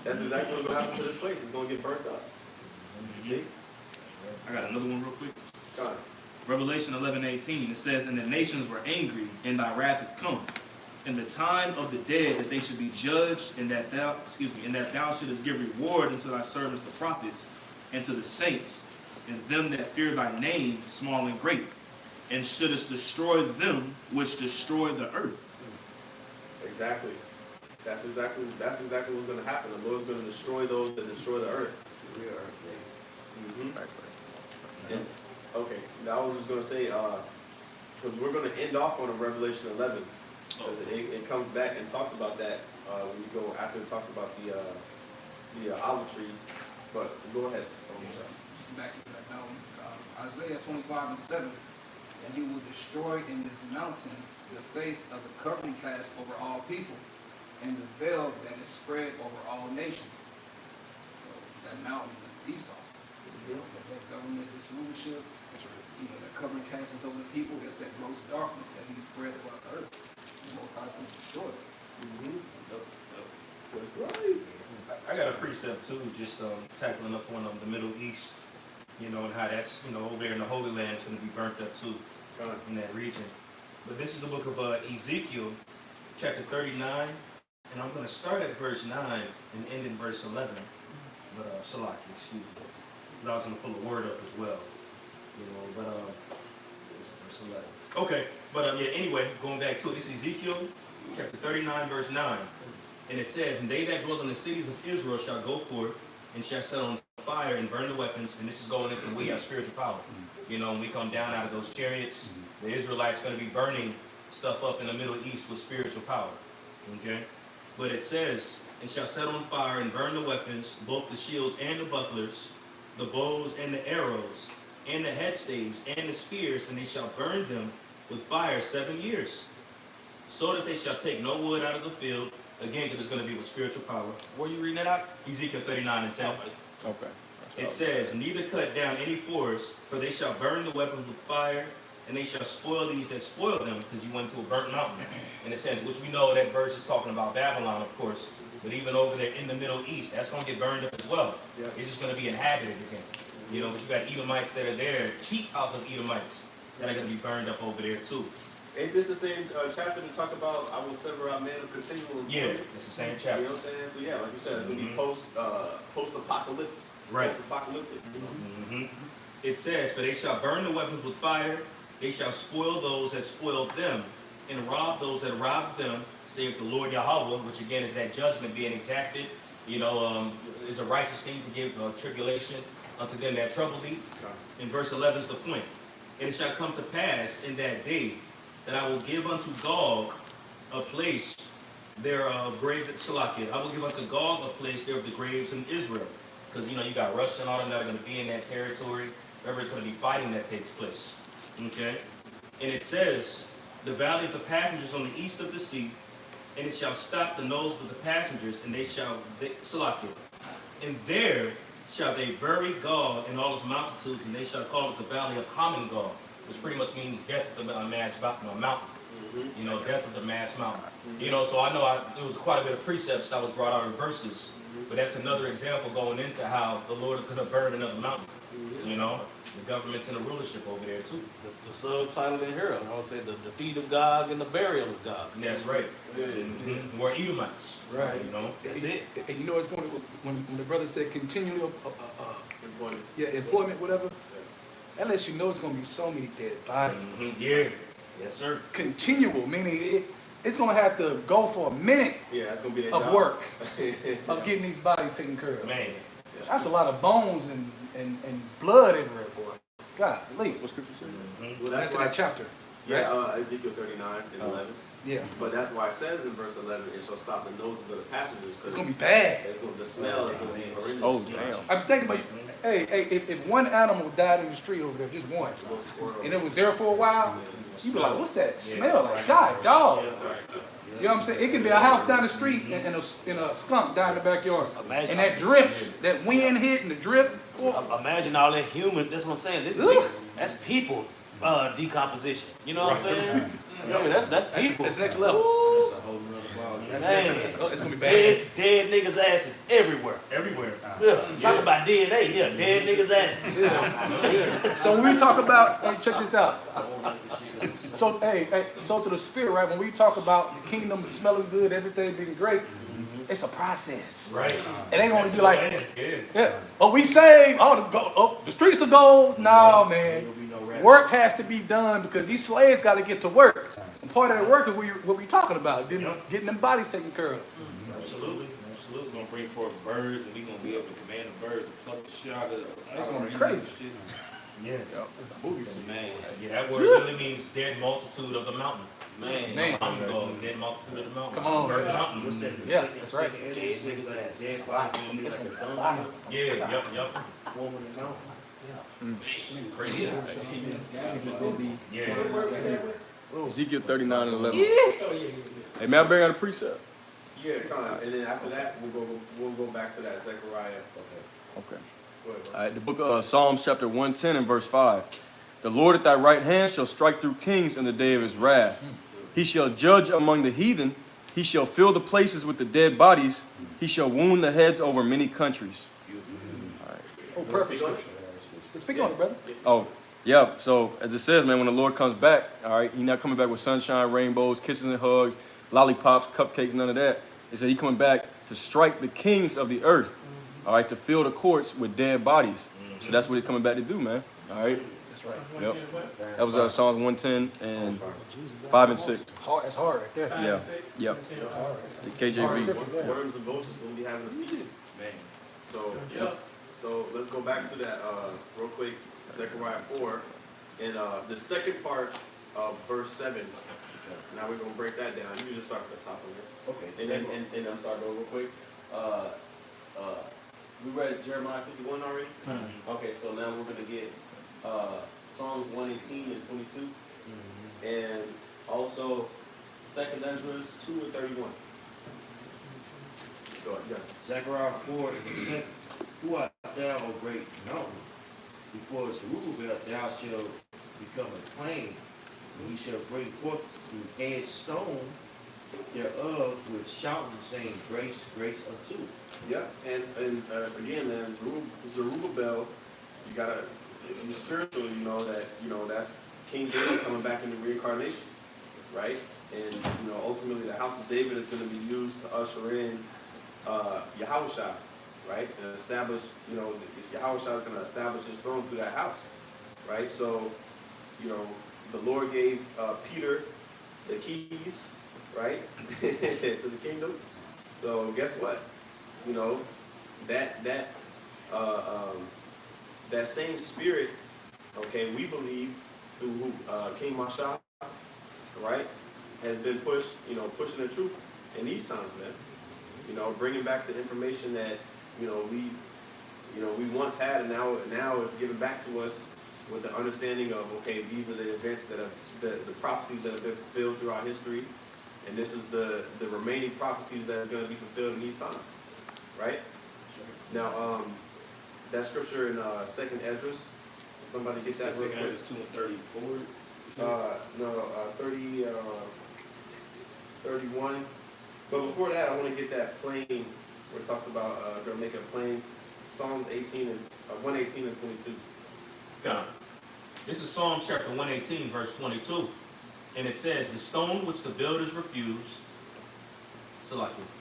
That's exactly what's gonna happen to this place. It's gonna get burnt up. You see? I got another one real quick. God. Revelation 11:18. It says, and the nations were angry, and thy wrath is come. In the time of the dead that they should be judged, and that thou shouldest give reward unto thy servants the prophets, and to the saints, and them that fear thy name, small and great, and shouldest destroy them which destroy the earth. Exactly. That's exactly what's gonna happen. The Lord's gonna destroy those that destroy the earth. Mm-hmm. And, okay. Now I was just gonna say, because we're gonna end off on a Revelation 11, because it comes back and talks about that when you go after it talks about the olive trees. But go ahead. Just back into that now. Isaiah 25:7, and he will destroy in this mountain the face of the covering cast over all people, and the veil that is spread over all nations. So that mountain is Esau. You know, that government, this rulership, you know, that covering cast is over the people. It's that gross darkness that he spread throughout the earth. The Most High is going to destroy it. That's right. I got a precept too, just tackling up on the Middle East, you know, and how that's, you know, over there in the Holy Land is going to be burnt up too in that region. But this is the book of Ezekiel, chapter 39, and I'm going to start at verse 9 and end in verse 11. But Salaki, excuse me. But I was going to pull a word up as well, you know. But verse 11. Okay, but yeah. Anyway, going back to it, this is Ezekiel, chapter 39, verse 9. And it says, and they that dwell in the cities of Israel shall go forth, and shall set on fire and burn the weapons. And this is going into we have spiritual power. You know, when we come down out of those chariots, the Israelites going to be burning stuff up in the Middle East with spiritual power. Okay? But it says, and shall set on fire and burn the weapons, both the shields and the bucklers, the bows and the arrows, and the headstaves and the spears, and they shall burn them with fire 7 years, so that they shall take no wood out of the field. Again, because it's going to be with spiritual power. Where you reading that out? Ezekiel 39 and 10. Okay. It says, neither cut down any forest, for they shall burn the weapons with fire, and they shall spoil these that spoil them, because you went to a burnt mountain, in a sense, which we know that verse is talking about Babylon, of course. But even over there in the Middle East, that's going to get burned up as well. Yeah. It's just going to be inhabited again. You know, but you got Edomites that are there, cheap house of Edomites, that are going to be burned up over there too. Ain't this the same chapter that talk about I will sever out men of continual Yeah, employment? it's the same You chapter. know what I'm saying? So yeah, like you said, it's gonna be post-apocalyptic. Right. Post-apocalyptic. Mhm. It says, for they shall burn the weapons with fire, they shall spoil those that spoiled them, and rob those that robbed them, saith the Lord Yahweh, which again is that judgment being exacted. You know, is a righteous thing to give tribulation unto them that trouble thee. In verse 11 is the point. And it shall come to pass in that day that I will give unto Gog a place there of grave Salakia. I will give unto Gog a place there of the graves in Israel. Because, you know, you got Russia and all them that are going to be in that territory. Remember, it's going to be fighting that takes place. Okay? And it says, the valley of the passengers on the east of the sea, and it shall stop the nose of the passengers, and they shall, Salakia. And there shall they bury Gog and all his multitudes, and they shall call it the valley of Haman Gog, which pretty much means death of the mass mountain. You know, death of the mass mountain. You know, so I know there was quite a bit of precepts that was brought out in verses, but that's another example going into how the Lord is going to burn another mountain. You know, the government's in the rulership over there too. The subtitle in here, I would say the defeat of Gog and the burial of Gog. That's right. Yeah. We're Edomites. Right. You know, That's it. And you know it's funny when the brother said continually, Employment. employment, whatever. That lets you know it's gonna be so many dead bodies. Yeah. Yes, sir. Continual, meaning it's gonna have to go for a minute Yeah, that's gonna be their of job. work of getting these bodies taken care of. Man. That's a lot of bones and blood everywhere, boy. God, leave. What scripture say? Well, That's that's in why that chapter. yeah, Ezekiel 39 and 11. Yeah, But that's why it says in verse 11, it shall stop the noses of the passengers. it's gonna be bad. The smell is gonna be horrendous. Oh, damn. I'm thinking about, hey, if one animal died in the street over there, just one, and it was there for a while, you be like, what's that smell like? God, dog. You know what I'm saying? It can be a house down the street and a skunk down in the backyard. Imagine. And that drifts, that wind hit and the drift. Imagine all that human. That's what I'm saying. That's people decomposition. You know what I'm saying? Yeah, that's people. That's next level. That's a whole nother ball. Man, It's gonna be bad. dead niggas' asses everywhere. Everywhere. Yeah, talk about DNA. Yeah, dead niggas' asses. So when we talk about, hey, check this out. So so to the spirit, right? When we talk about the kingdom smelling good, everything being great, it's a process. Right. It ain't gonna be like, Yeah. yeah. Oh, we saved. The streets of gold. No, man. Work has to be done because these slaves got to get to work. And part of that work is what we talking about, getting them bodies taken care of. Absolutely. It's gonna bring forth birds, and we gonna be able to command the birds to pluck the shit out of. That's gonna be crazy. Yes. Man, Yeah, that word really means dead multitude of the mountain. man. Mountain dog, dead multitude of the mountain. Come on. Bird mountain. Yeah, that's right. Dead niggas ass. Dead bodies gonna be like a dung Yeah, yep. forming the mountain. Crazy. Yeah. Ezekiel 39 and 11. Hey, man, I bring out a precept. Yeah, come on. And then after that, we'll go back to that Zechariah. Okay. Go ahead, bro. All right, the book of Psalms chapter 110 and verse 5. The Lord at thy right hand shall strike through kings in the day of his wrath. He shall judge among the heathen. He shall fill the places with the dead bodies. He shall wound the heads over many countries. Oh, perfect. Speak on it, brother. Oh, yeah. So as it says, man, when the Lord comes back, all right, he's not coming back with sunshine, rainbows, kisses and hugs, lollipops, cupcakes, none of that. It said he coming back to strike the kings of the earth, all right, to fill the courts with dead bodies. So that's what he's coming back to do, man. All right. That's right. Yep. That was Psalms 110 and 5 and 6. Hard. That's hard right there. Yeah. Yep. The KJV. Worms and vultures will be having a feast. Man. So So let's go back to that real quick, Zechariah 4, and the second part of verse 7. Now we're gonna break that down. You can just start from the top of it. Okay. And then and I'm sorry, go real quick. We read Jeremiah 51 already. Okay, so now we're gonna get Psalms 118 and 22, and also 2nd Ezra 2 and 31. Go ahead. Yeah. Zechariah 4 and 7. Who art thou, O great mountain? Before Zerubbabel thou shalt become a plain, and he shall bring forth the edged stone thereof with shouting, saying, Grace, grace unto. Yeah, and again, man, Zerubbabel, you gotta, if you're spiritual, you know that's King David coming back in the reincarnation, right? And ultimately, the house of David is going to be used to usher in Yahushua, right? And establish, Yahushua is going to establish his throne through that house, right? So, the Lord gave Peter the keys, right, to the kingdom. So guess what? That same spirit, okay, we believe through King Mashah, right, has been pushing the truth in these times, man. Bringing back the information that we once had, and now it's given back to us with the understanding of, okay, these are the events that have the prophecies that have been fulfilled throughout history, and this is the remaining prophecies that are going to be fulfilled in these times, right? Now, that scripture in 2nd Ezra, somebody get that real Second quick. Ezra 2 and 34. 31. But before that, I want to get that plain where it talks about going to make it plain. Psalms 118 and 22. God. This is Psalms chapter 118, verse 22. And it says, the stone which the builders refused,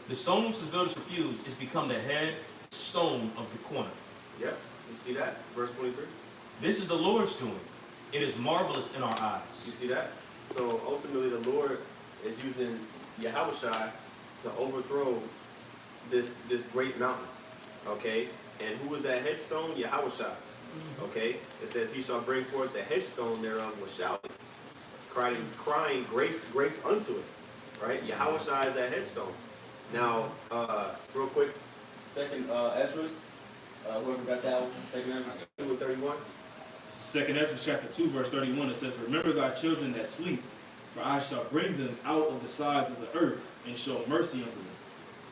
the stone which the builders refused is become the head stone of the corner. Yep, you see that? Verse 23. This is the Lord's doing. It is marvelous in our eyes. You see that? So ultimately, the Lord is using Yahushua to overthrow this great mountain. Okay? And who was that headstone? Yahushua. Okay? It says, he shall bring forth the headstone thereof with shoutings, crying grace, grace unto it. Right? Yahushua is that headstone. Now, real quick, 2nd Ezra, whoever got that one, 2nd Ezra 2 and 31. Second Ezra chapter 2, verse 31, it says, Remember thy children that sleep, for I shall bring them out of the sides of the earth, and show mercy unto them.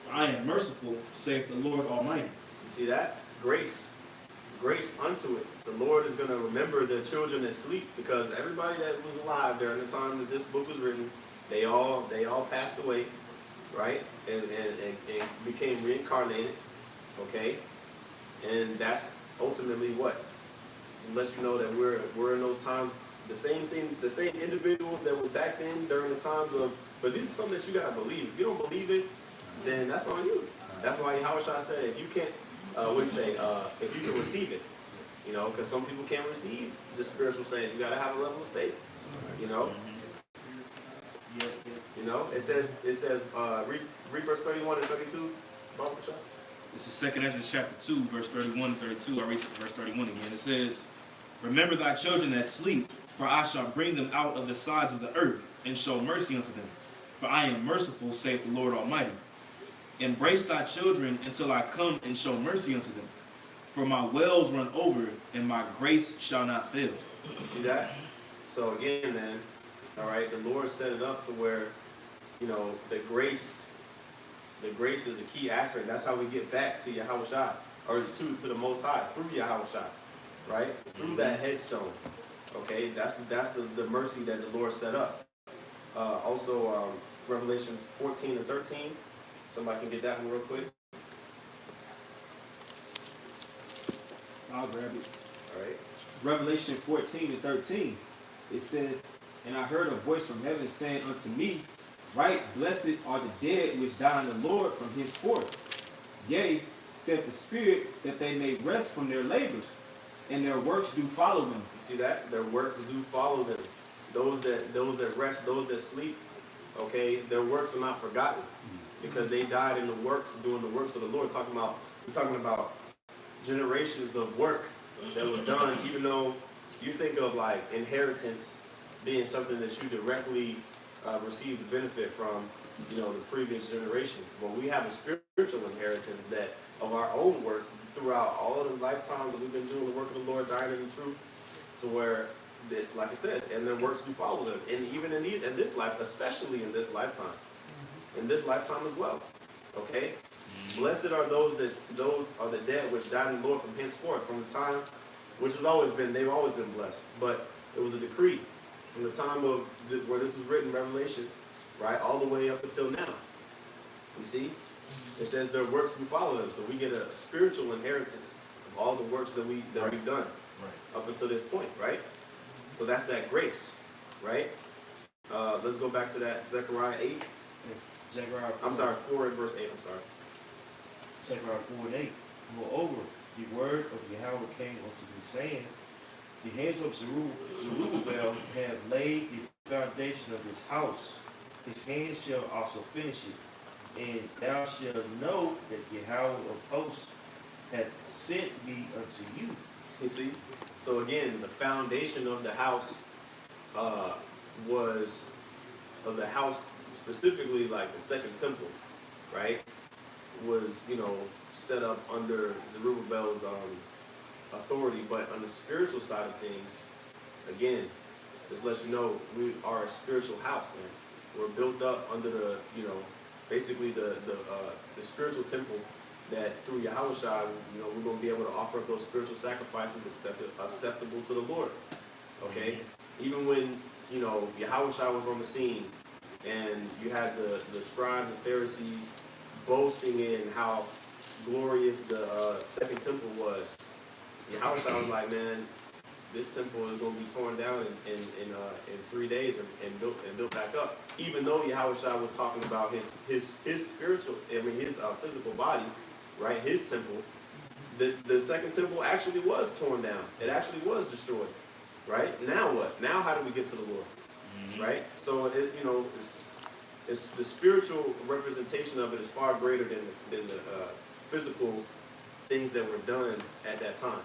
For I am merciful, saith the Lord Almighty. You see that? Grace. Grace unto it. The Lord is going to remember the children that sleep, because everybody that was alive during the time that this book was written, they all passed away, right? And became reincarnated, okay? And that's ultimately what? It lets you know that we're in those times, the same thing, the same individuals that were back then during the times of, but this is something that you gotta believe. If you don't believe it, then that's on you. That's why Yahushua said, if you can't, if you can receive it, because some people can't receive the spiritual saying. You gotta have a level of faith, It says, read verse 31 and 32. This is 2nd Ezra chapter 2, verse 31 and 32. I read verse 31 again. It says, Remember thy children that sleep, for I shall bring them out of the sides of the earth, and show mercy unto them. For I am merciful, saith the Lord Almighty. Embrace thy children until I come and show mercy unto them. For my wells run over, and my grace shall not fail. See that? So again, man, all right, the Lord set it up to where, the grace is a key aspect. That's how we get back to Yahushua, or to the Most High, through Yahushua, right? Through that headstone. Okay, that's the mercy that the Lord set up. Also, Revelation 14 and 13. Somebody can get that one real quick. I'll grab it. All right. Revelation 14 and 13. It says, And I heard a voice from heaven saying unto me, Right, blessed are the dead which die in the Lord from henceforth. Yea, saith the Spirit, that they may rest from their labors, and their works do follow them. You see that? Their works do follow them. Those that rest, those that sleep, okay, their works are not forgotten, because they died in the works, doing the works of the Lord. We're talking about generations of work that was done, even though you think of like inheritance being something that you directly receive the benefit from, you know, the previous generation. But we have a spiritual inheritance that of our own works throughout all of the lifetimes that we've been doing the work of the Lord, dying in the truth, to where this, like it says, and their works do follow them. And even in this life, especially in this lifetime, in this lifetime as well. Okay? Blessed are those are the dead which died in the Lord from henceforth, from the time, which has always been, they've always been blessed. But it was a decree from the time of where this was written, Revelation, right, all the way up until now. You see? It says their works do follow them. So we get a spiritual inheritance of all the works that we've done up until this point, right? So that's that grace, right? Let's go back to that Zechariah 8. Zechariah 4, I'm sorry, 4 and verse 8. I'm sorry. Zechariah 4 and 8. Moreover, the word of Yahweh came unto me, saying, the hands of Zerubbabel have laid the foundation of this house. His hands shall also finish it. And thou shalt know that Yahweh of hosts hath sent me unto you. You see? So again, the foundation of the house was, of the house specifically, like the second temple, right, was, you know, set up under Zerubbabel's authority. But on the spiritual side of things, again, just let you know, we are a spiritual house, man. We're built up under the, you know, basically the spiritual temple that through Yahushua, you know, we're going to be able to offer up those spiritual sacrifices acceptable to the Lord. Okay? Even when, you know, Yahushua was on the scene and you had the scribes and Pharisees boasting in how glorious the second temple was, Yahushua was like, man, this temple is going to be torn down in 3 days and built back up. Even though Yahushua was talking about his spiritual, I mean his physical body, right? His temple, the second temple actually was torn down. It actually was destroyed, right? Now what? Now how do we get to the Lord, right? So it, you know, it's the spiritual representation of it is far greater than the physical things that were done at that time.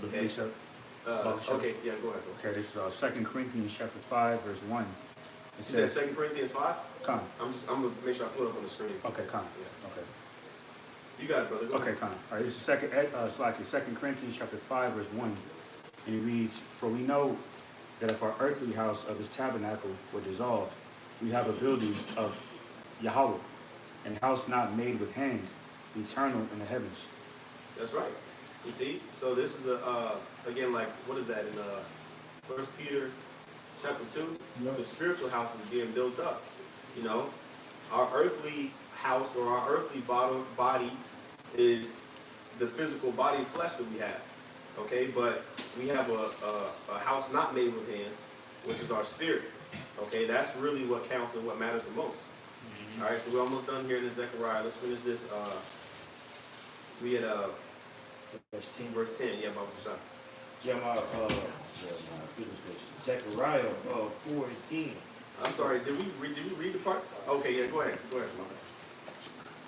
Okay. Okay, yeah, go ahead. Okay, this is 2 Corinthians chapter 5, verse 1. It You said says, 2 Corinthians 5? Con. I'm gonna make sure I put it up on the screen. Okay, Con. Yeah. Okay. You got it, brother. Go Okay, ahead. Con. All right, this is 2 Corinthians chapter 5, verse 1. And it reads, for we know that if our earthly house of this tabernacle were dissolved, we have a building of Yahweh, and a house not made with hand, eternal in the heavens. That's right. You see? So this is again, like, what is that in 1 Peter chapter 2? The spiritual house is being built up. You know, our earthly house or our earthly body is the physical body and flesh that we have. Okay, but we have a house not made with hands, which is our spirit. Okay, that's really what counts and what matters the most. All right, so we're almost done here in Zechariah. Let's finish this. We had verse 10. Yeah, Bible shot. Zechariah 4 and 10. I'm sorry. Did you read the part? Okay, yeah. Go ahead. Go ahead.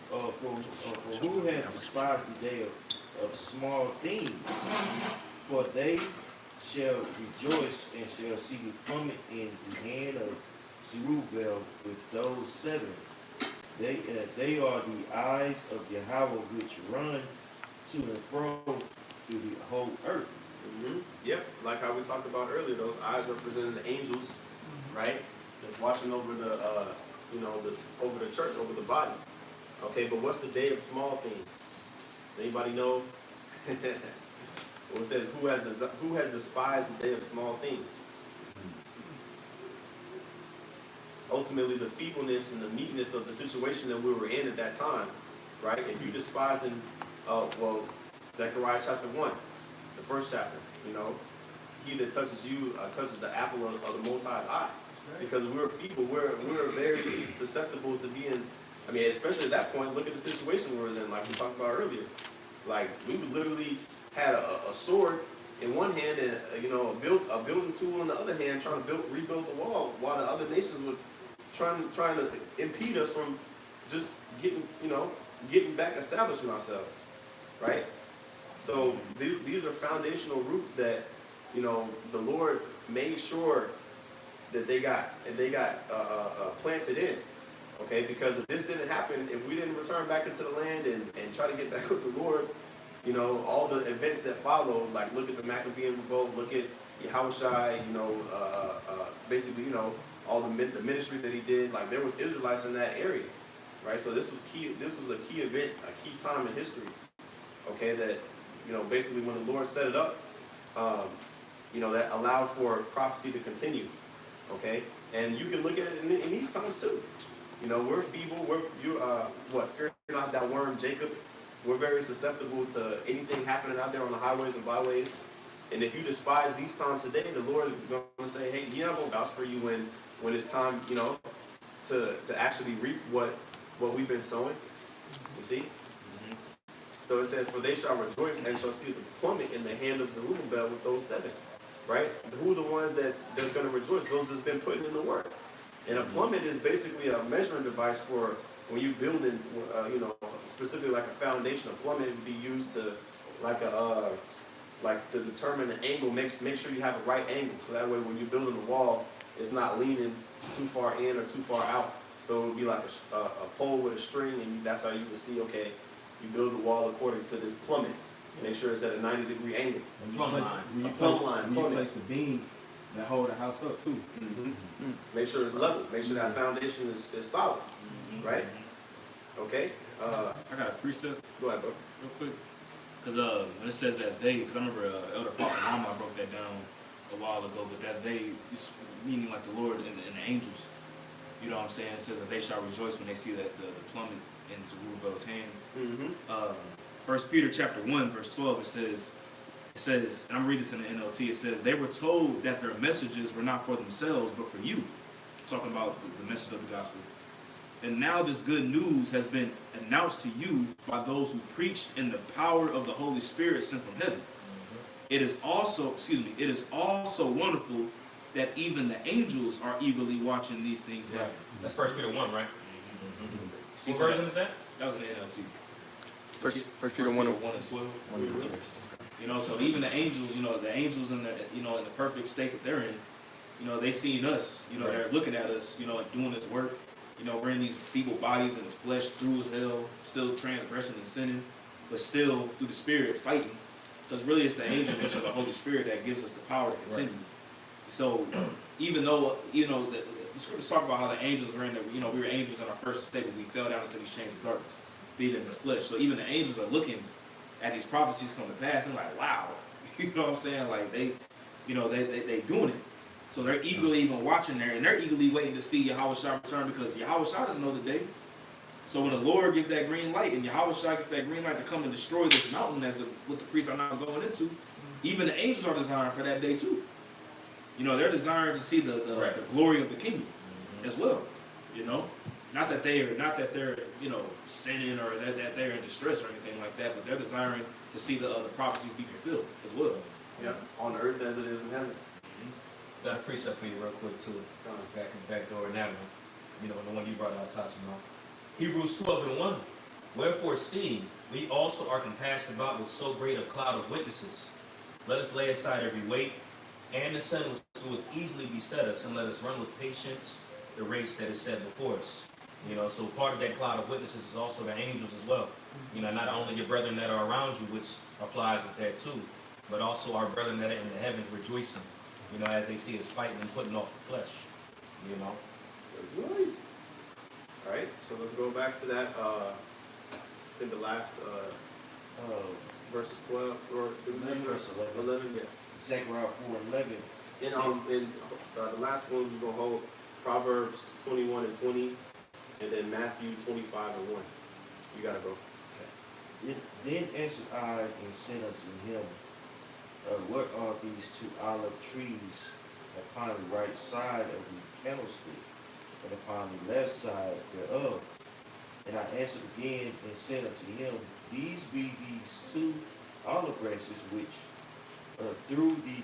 For who has despised the day of small things? For they shall rejoice and shall see the plummet in the hand of Zerubbabel with those 7. They are the eyes of Yahweh which run to and fro through the whole earth. Yep, like how we talked about earlier, those eyes representing the angels, right? That's watching over the, over the church, over the body. Okay, but what's the day of small things? Anybody know? Well, it says, who has despised the day of small things? Ultimately, the feebleness and the meekness of the situation that we were in at that time, right? If you despise Zechariah chapter 1, the first chapter, you know, he that touches you touches the apple of the Most High's eye. Because we're feeble, we're very susceptible to being, I mean, especially at that point, look at the situation we were in, like we talked about earlier. Like, we literally had a sword in one hand and, a building tool in the other hand, trying to rebuild the wall, while the other nations were trying to impede us from just getting back establishing ourselves, right? So these are foundational roots that, you know, the Lord made sure that they got planted in. Okay, because if this didn't happen, if we didn't return back into the land and try to get back with the Lord, you know, all the events that followed, like look at the Maccabean revolt, look at Yahushua, you know, basically, you know, all the ministry that he did, like there was Israelites in that area, right? So this was key. This was a key event, a key time in history. Okay, that, you know, basically when the Lord set it up, you know, that allowed for prophecy to continue. Okay, and you can look at it in these times too. You know, we're feeble. Fear not that worm, Jacob. We're very susceptible to anything happening out there on the highways and byways. And if you despise these times today, the Lord is going to say, hey, He's not going to vouch for you when it's time, you know, to actually reap what we've been sowing. You see? So it says, for they shall rejoice and shall see the plummet in the hand of Zerubbabel with those 7. Right? Who are the ones that's going to rejoice? Those that's been putting in the work. And a plummet is basically a measuring device for when you build in, you know, specifically like a foundation. A plummet would be used to, like to determine the angle. Make sure you have a right angle, so that way when you're building a wall, it's not leaning too far in or too far out. So it would be like a pole with a string, and that's how you would see. Okay, you build the wall according to this plummet. Make sure it's at a 90-degree angle. When you place the beams that hold the house up too. Make sure it's level. Make sure that foundation is solid. Right? Okay? I got a precept. Go ahead, bro. Real quick. Because when it says that they, because I remember Elder Prophet Mama broke that down a while ago, but that they is meaning like the Lord and the angels. You know what I'm saying? It says that they shall rejoice when they see that the plummet in Zerubbabel's hand. 1 Peter chapter 1, verse 12, it says, and I'm reading this in the NLT, it says, they were told that their messages were not for themselves, but for you. Talking about the message of the gospel. And now this good news has been announced to you by those who preached in the power of the Holy Spirit sent from heaven. It is also wonderful that even the angels are eagerly watching these things happen. That's 1 Peter 1, right? See, What version is that? That was in the NLT. First Peter 1 and 12. You know, so even the angels, you know, the angels in the, you know, in the perfect state that they're in, you know, they seeing us, you know, they're looking at us, you know, and doing this work. You know, we're in these feeble bodies and this flesh through as hell, still transgressing and sinning, but still through the Spirit fighting. Because really it's the angel, which is the Holy Spirit, that gives us the power to continue. Right. So even though, you know, the scriptures talk about how the angels were in there, you know, we were angels in our first state when we fell down into these chains of darkness, being in this flesh. So even the angels are looking at these prophecies come to pass and like, wow, you know what I'm saying? Like they, you know, they doing it. So they're eagerly even watching there, and they're eagerly waiting to see Yahushua return, because Yahushua doesn't know the day. So when the Lord gives that green light, and Yahushua gets that green light to come and destroy this mountain, as what the priests are now going into, even the angels are desiring for that day too. You know, they're desiring to see the glory of the kingdom as well. You know, not that they're you know, sinning or that they're in distress or anything like that, but they're desiring to see the prophecies be fulfilled as well. Yeah, on earth as it is in heaven. Got a precept for you real quick too. Back door in that one. You know, the one you brought out, Tassimo. Hebrews 12:1. Wherefore, seeing we also are compassed about with so great a cloud of witnesses, let us lay aside every weight and the sin which doeth easily beset us, and let us run with patience the race that is set before us. You know, so part of that cloud of witnesses is also the angels as well. You know, not only your brethren that are around you, which applies with that too, but also our brethren that are in the heavens rejoicing, you know, as they see us fighting and putting off the flesh. You know. Really? All right, so let's go back to that. I think the last verses 12 or verse 11. Yeah. Zechariah 4:11. And the last one we're gonna hold Proverbs 21:20, and then Matthew 25:1. You gotta go. Then answered I and said unto him, what are these 2 olive trees upon the right side of the candlestick, and upon the left side thereof? And I answered again and said unto him, these be these 2 olive branches which through the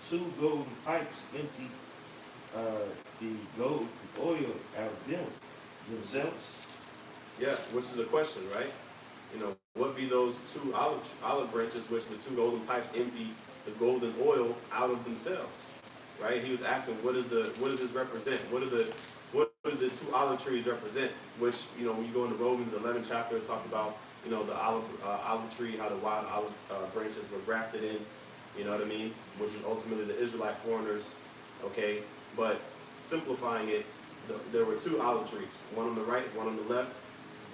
2 golden pipes empty the gold oil out of them themselves. Yeah, which is a question, right? You know, what be those two olive branches which the two golden pipes empty the golden oil out of themselves? Right? He was asking, what does this represent? What do the two olive trees represent? Which, when you go into Romans 11 chapter, it talks about, the olive tree, how the wild olive branches were grafted in, you know what I mean? Which is ultimately the Israelite foreigners, okay? But simplifying it, there were two olive trees, one on the right, one on the left.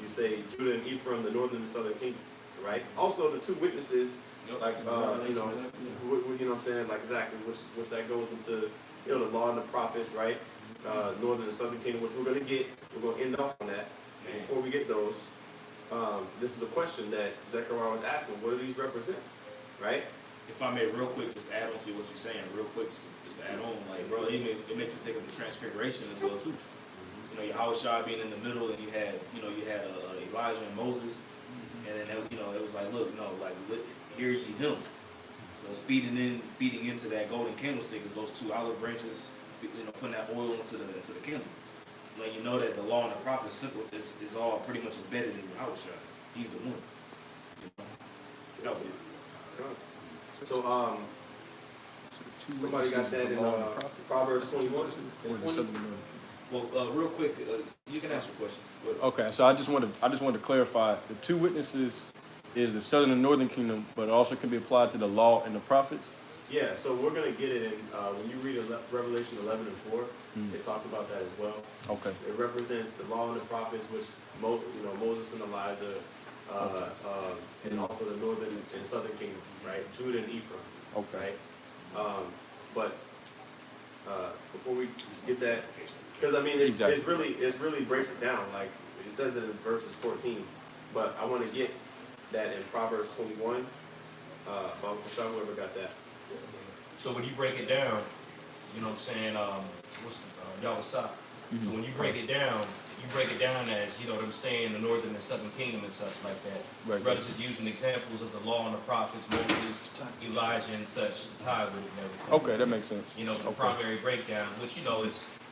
You say Judah and Ephraim, the northern and southern kingdom, right? Also, the two witnesses, like, you know what I'm saying? Like, exactly, which that goes into, the law and the prophets, right? Northern and southern kingdom, which we're going to end off on that. And before we get those, this is a question that Zechariah was asking. What do these represent, right? If I may, real quick, just add on to what you're saying, real quick, just to add on, like, bro, it makes me think of the transfiguration as well, too. Yahushua being in the middle, and you had Elijah and Moses, and then, it was like, look, hear ye him. So it's feeding into that golden candlestick is those two olive branches, putting that oil into the candle. Like, that the law and the prophets is all pretty much embedded in Yahushua. He's the one. That was it. So, somebody got that in Proverbs 21 and 20? Well, real quick, you can ask your question. Okay, so I just wanted to clarify the two witnesses is the southern and northern kingdom, but it also can be applied to the law and the prophets. Yeah, so we're going to get it in, when you read Revelation 11 and 4, it talks about that as well. Okay. It represents the law and the prophets, which Moses and Elijah, and also the northern and southern kingdom, right? Judah and Ephraim. Okay. Right? But before we get that, because it really breaks it down. Like it says it in verses 14, but I want to get that in Proverbs 21. Whoever got that. So when you break it down, you know what I'm saying, Yawasop. So when you break it down as, you know what I'm saying, the northern and southern kingdom and such like that. Right. Brothers just using examples of the law and the prophets, Moses, Elijah and such, to tie with it and everything. Okay, that makes sense. The primary breakdown, which,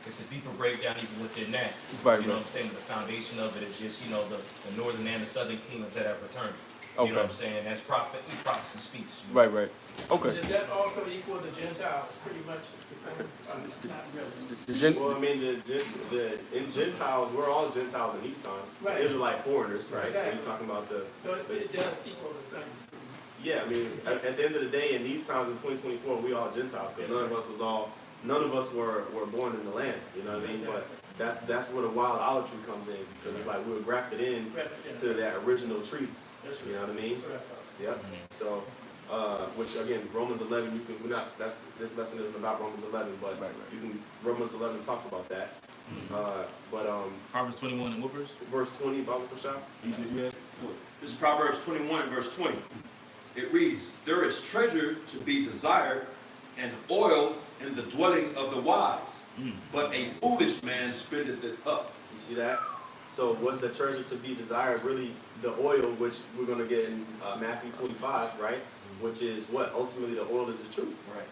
it's a deeper breakdown even within that. Right, what I'm saying? The foundation of it is just, the northern and the southern kingdoms that have returned. Okay. You know what I'm saying? That's prophecy speaks. Right. Okay. Is that also equal to Gentiles? Pretty much the same? Not really. Well, I mean, in Gentiles, we're all Gentiles in these times. Right. Israelite foreigners, right? Exactly. We're talking about So it does equal the same. Yeah, I mean, at the end of the day, in these times in 2024, we all Gentiles, because none of us were born in the land. You know what I mean? But that's where the wild olive tree comes in, because it's like we were grafted in to that original tree. You know what I mean? Yep. So, which again, Romans 11, this lesson isn't about Romans 11, but Romans 11 talks about that. Proverbs 21 and what verse? Verse 20, Bible for shop. This is Proverbs 21 and verse 20. It reads, "There is treasure to be desired and oil in the dwelling of the wise, but a foolish man spendeth it up." You see that? So was the treasure to be desired really the oil, which we're going to get in Matthew 25, right? Which is what? Ultimately, the oil is the truth, right?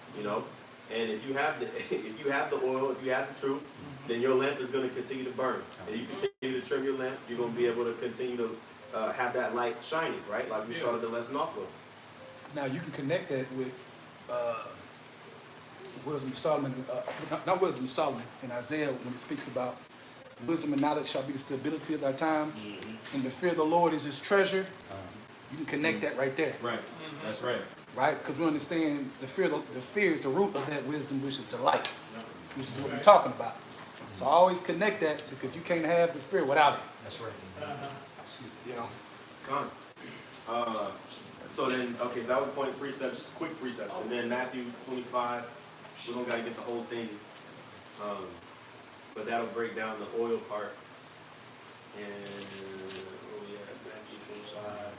And if you have the oil, if you have the truth, then your lamp is going to continue to burn. And you continue to trim your lamp, you're going to be able to continue to have that light shining, right? Like we started the lesson off with. Now you can connect that with wisdom of Solomon, not wisdom of Solomon, in Isaiah when it speaks about wisdom and knowledge shall be the stability of thy times, and the fear of the Lord is his treasure. You can connect that right there. Right. That's right. Right? Because we understand the fear is the root of that wisdom, which is delight, which is what we're talking about. So always connect that, because you can't have the fear without it. That's right. So then, okay, so that was point precepts, just quick precepts. And then Matthew 25, we don't got to get the whole thing. But that'll break down the oil part. And, Matthew 25.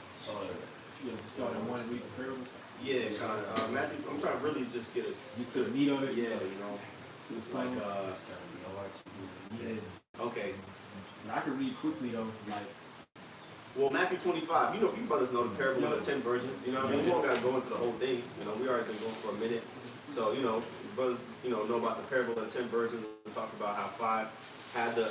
Start in 1 week parable. Yeah, kind of. Matthew, I'm trying to really just get to the meat of it. Yeah, to the it's like, okay. And I can read quickly though, Well, Matthew 25, you brothers know the parable of the 10 virgins, you know what I mean? We don't got to go into the whole thing, we already been going for a minute. So, brothers, know about the parable of the 10 virgins. It talks about how 5 had the,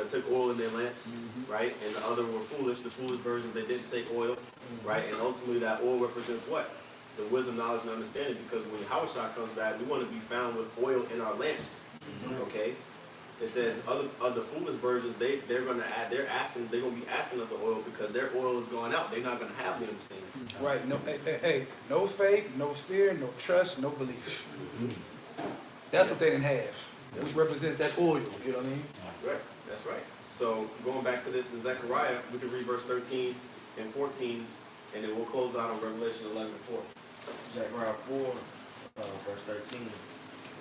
took oil in their lamps, right? And the other were foolish. The foolish versions, they didn't take oil, right? And ultimately that oil represents what? The wisdom, knowledge, and understanding, because when Yahushua comes back, we want to be found with oil in our lamps, okay? It says other foolish versions, they're going to add, they're going to be asking of the oil because their oil is going out. They're not going to have the understanding. Right. No, hey, no faith, no fear, no trust, no belief. That's what they didn't have, which represents that oil. You know what I mean? Right, that's right. So going back to this in Zechariah, we can read verse 13 and 14, and then we'll close out on Revelation 11 and 4. Zechariah 4, verse 13.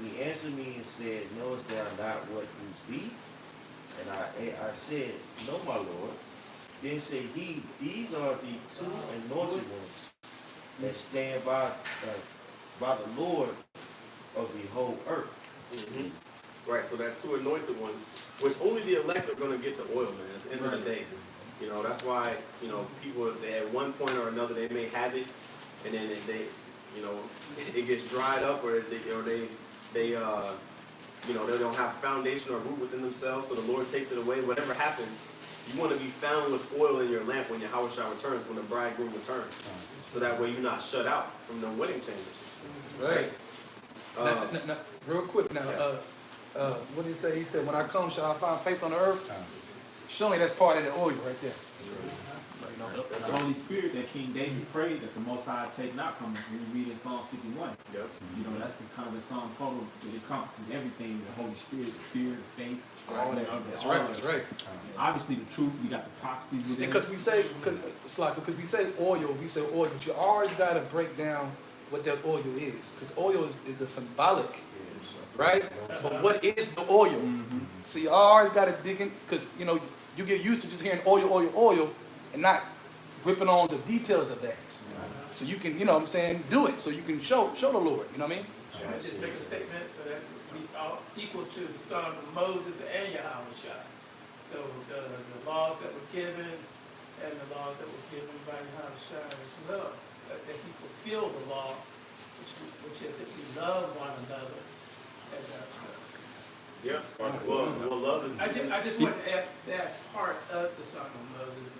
He answered me and said, knowest thou not what these be? And I said, no, my Lord. Then said he, these are the two anointed ones that stand by the Lord of the whole earth. Right, so that two anointed ones, which only the elect are going to get the oil, man, at the end of the day. You know, that's why, people, they at one point or another, they may have it, and then it gets dried up, or they don't have foundation or root within themselves, so the Lord takes it away. Whatever happens, you want to be found with oil in your lamp when Yahushua returns, when the bridegroom returns, so that way you're not shut out from the wedding chambers. Right. Now, real quick, now, what did he say? He said, when I come, shall I find faith on the earth? Surely that's part of the oil right there. The Holy Spirit that King David prayed that the Most High take not from us. When we read in Psalms 51, Yep. That's the kind of the song total. It encompasses everything: the Holy Spirit, the fear, the faith, all that. That's right. That's right. Obviously, the truth. We got the prophecies within. Because we say, because we say oil, but you always got to break down what that oil is, because oil is a symbolic, right? But what is the oil? So you always got to dig in, because you get used to just hearing oil, and not gripping on the details of that. So you can, do it. So you can show the Lord. You know what I mean? Can I just make a statement so that we are equal to the son of Moses and Yahushua? So the laws that were given and the laws that was given by Yahushua as well, that he fulfilled the law, which is that we love one another as ourselves. Yeah. Well, love is. I just want to add that's part of the Song of Moses.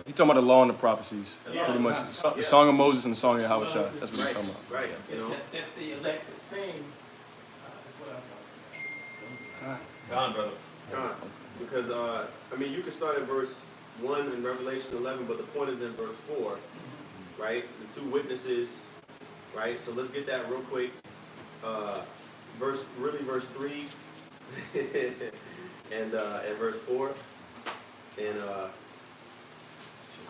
He's talking about the law and the prophecies, Yeah. pretty much. The Song of Moses and the Song of Yahushua. That's what he's talking about. Right. That the elect would sing is what I'm talking Gone, brother. Because you can start at verse 1 in Revelation 11, but the point is in verse 4, right? The two witnesses, right? So let's get that real quick. Verse 3 and verse 4, and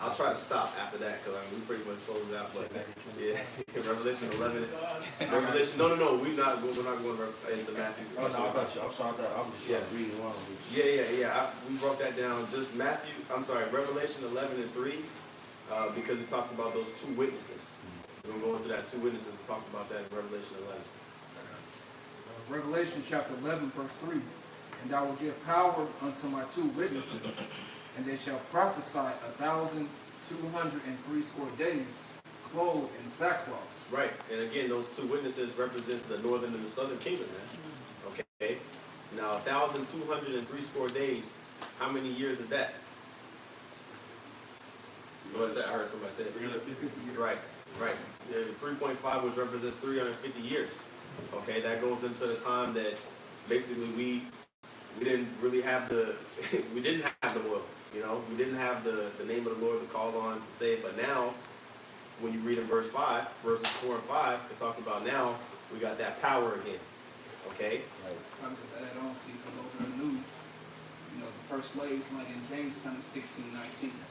I'll try to stop after that because we pretty much closed out. But yeah, Revelation 11. Revelation. No. We're not going into Matthew. Oh, no, I'm sorry. I'm just trying to read along with you. Yeah. We broke that down. Just Revelation 11 and 3, because it talks about those two witnesses. We're going to go into that two witnesses. It talks about that in Revelation 11. Revelation chapter 11, verse 3. And I will give power unto my two witnesses, and they shall prophesy 1,260 days, clothed in sackcloth. Right, and again, those two witnesses represents the northern and the southern kingdom, man. Okay, now 1,260 days. How many years is that? Somebody said. I heard somebody say 350 years. Right. The 3.5, which represents 350 years. Okay, that goes into the time that basically we didn't really have we didn't have the oil. We didn't have the name of the Lord to call on to save. But now, when you read in verses 4 and 5, it talks about now we got that power again. Okay. I'm just add on to you for those that are new. The first slaves like in Jamestown in 1619.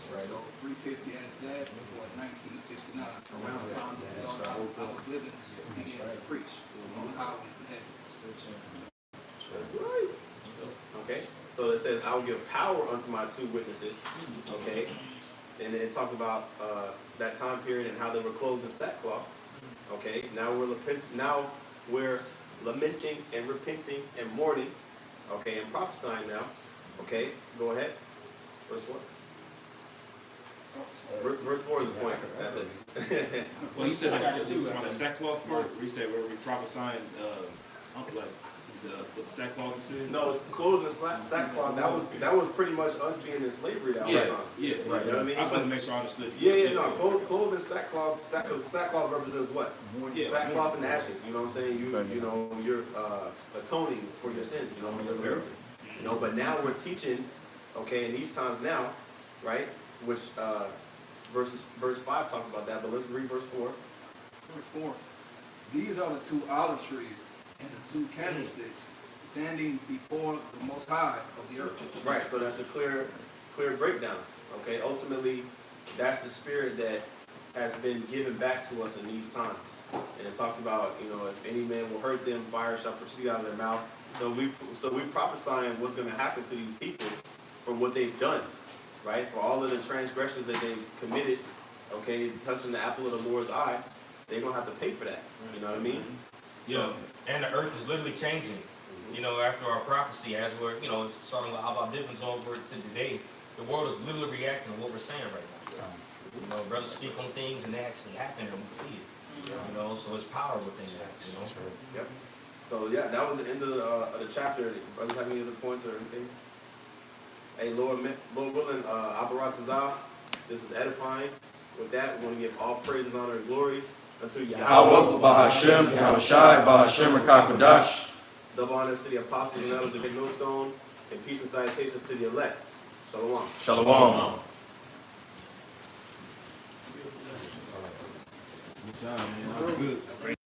Right. So 350 at his dad was 1969. Around the time that I was living and began to preach on the highways and heavens. Right. Okay. So it says, I will give power unto my two witnesses. Okay. And it talks about that time period and how they were clothed in sackcloth. Okay. Now we're lamenting and repenting and mourning. Okay. And prophesying now. Okay. Go ahead. Verse 4. Verse 4 is the point. That's it. Well, you said that too, on the sackcloth part, where you said where we prophesying, the sackcloth you said? No, it's clothes and sackcloth. That was pretty much us being in slavery that whole Yeah, time. yeah, Right, you know what I mean? I just wanted to make sure I understood. Yeah, no, clothes and sackcloth, because sackcloth represents what? Yeah. Sackcloth and ashes, you know what I'm saying? You know, you're atoning for your sins, you know, you're repenting. You know, but now we're teaching, okay, in these times now, right? Which verse 5 talks about that, but let's read verse 4. Verse 4. These are the two olive trees and the two candlesticks standing before the Most High of the earth. Right, so that's a clear breakdown. Okay, ultimately, that's the spirit that has been given back to us in these times. And it talks about, you know, if any man will hurt them, fire shall proceed out of their mouth. So we prophesying what's going to happen to these people for what they've done, right? For all of the transgressions that they've committed, okay, touching the apple of the Lord's eye, they're going to have to pay for that. You know what I mean? Yeah, and the earth is literally changing. You know, after our prophecy, as we're, you know, starting with Abba Bivens over to today, the world is literally reacting to what we're saying right now. You know, brothers speak on things and they actually happen and we see it. You know, so it's power within that, you know. Yep. So yeah, that was the end of the chapter. Brothers have any other points or anything? Hey, Lord willing, Abaratazah, this is edifying. With that, we're going to give all praises, honor, and glory unto Yahweh. Yahweh, Bahashem, Yahushai, Bahashem, Rakakwadash. Double honor to the apostles and elders of the millstone, and peace and salutations to the elect. Shalom. Shalom. Good job, man. That was good.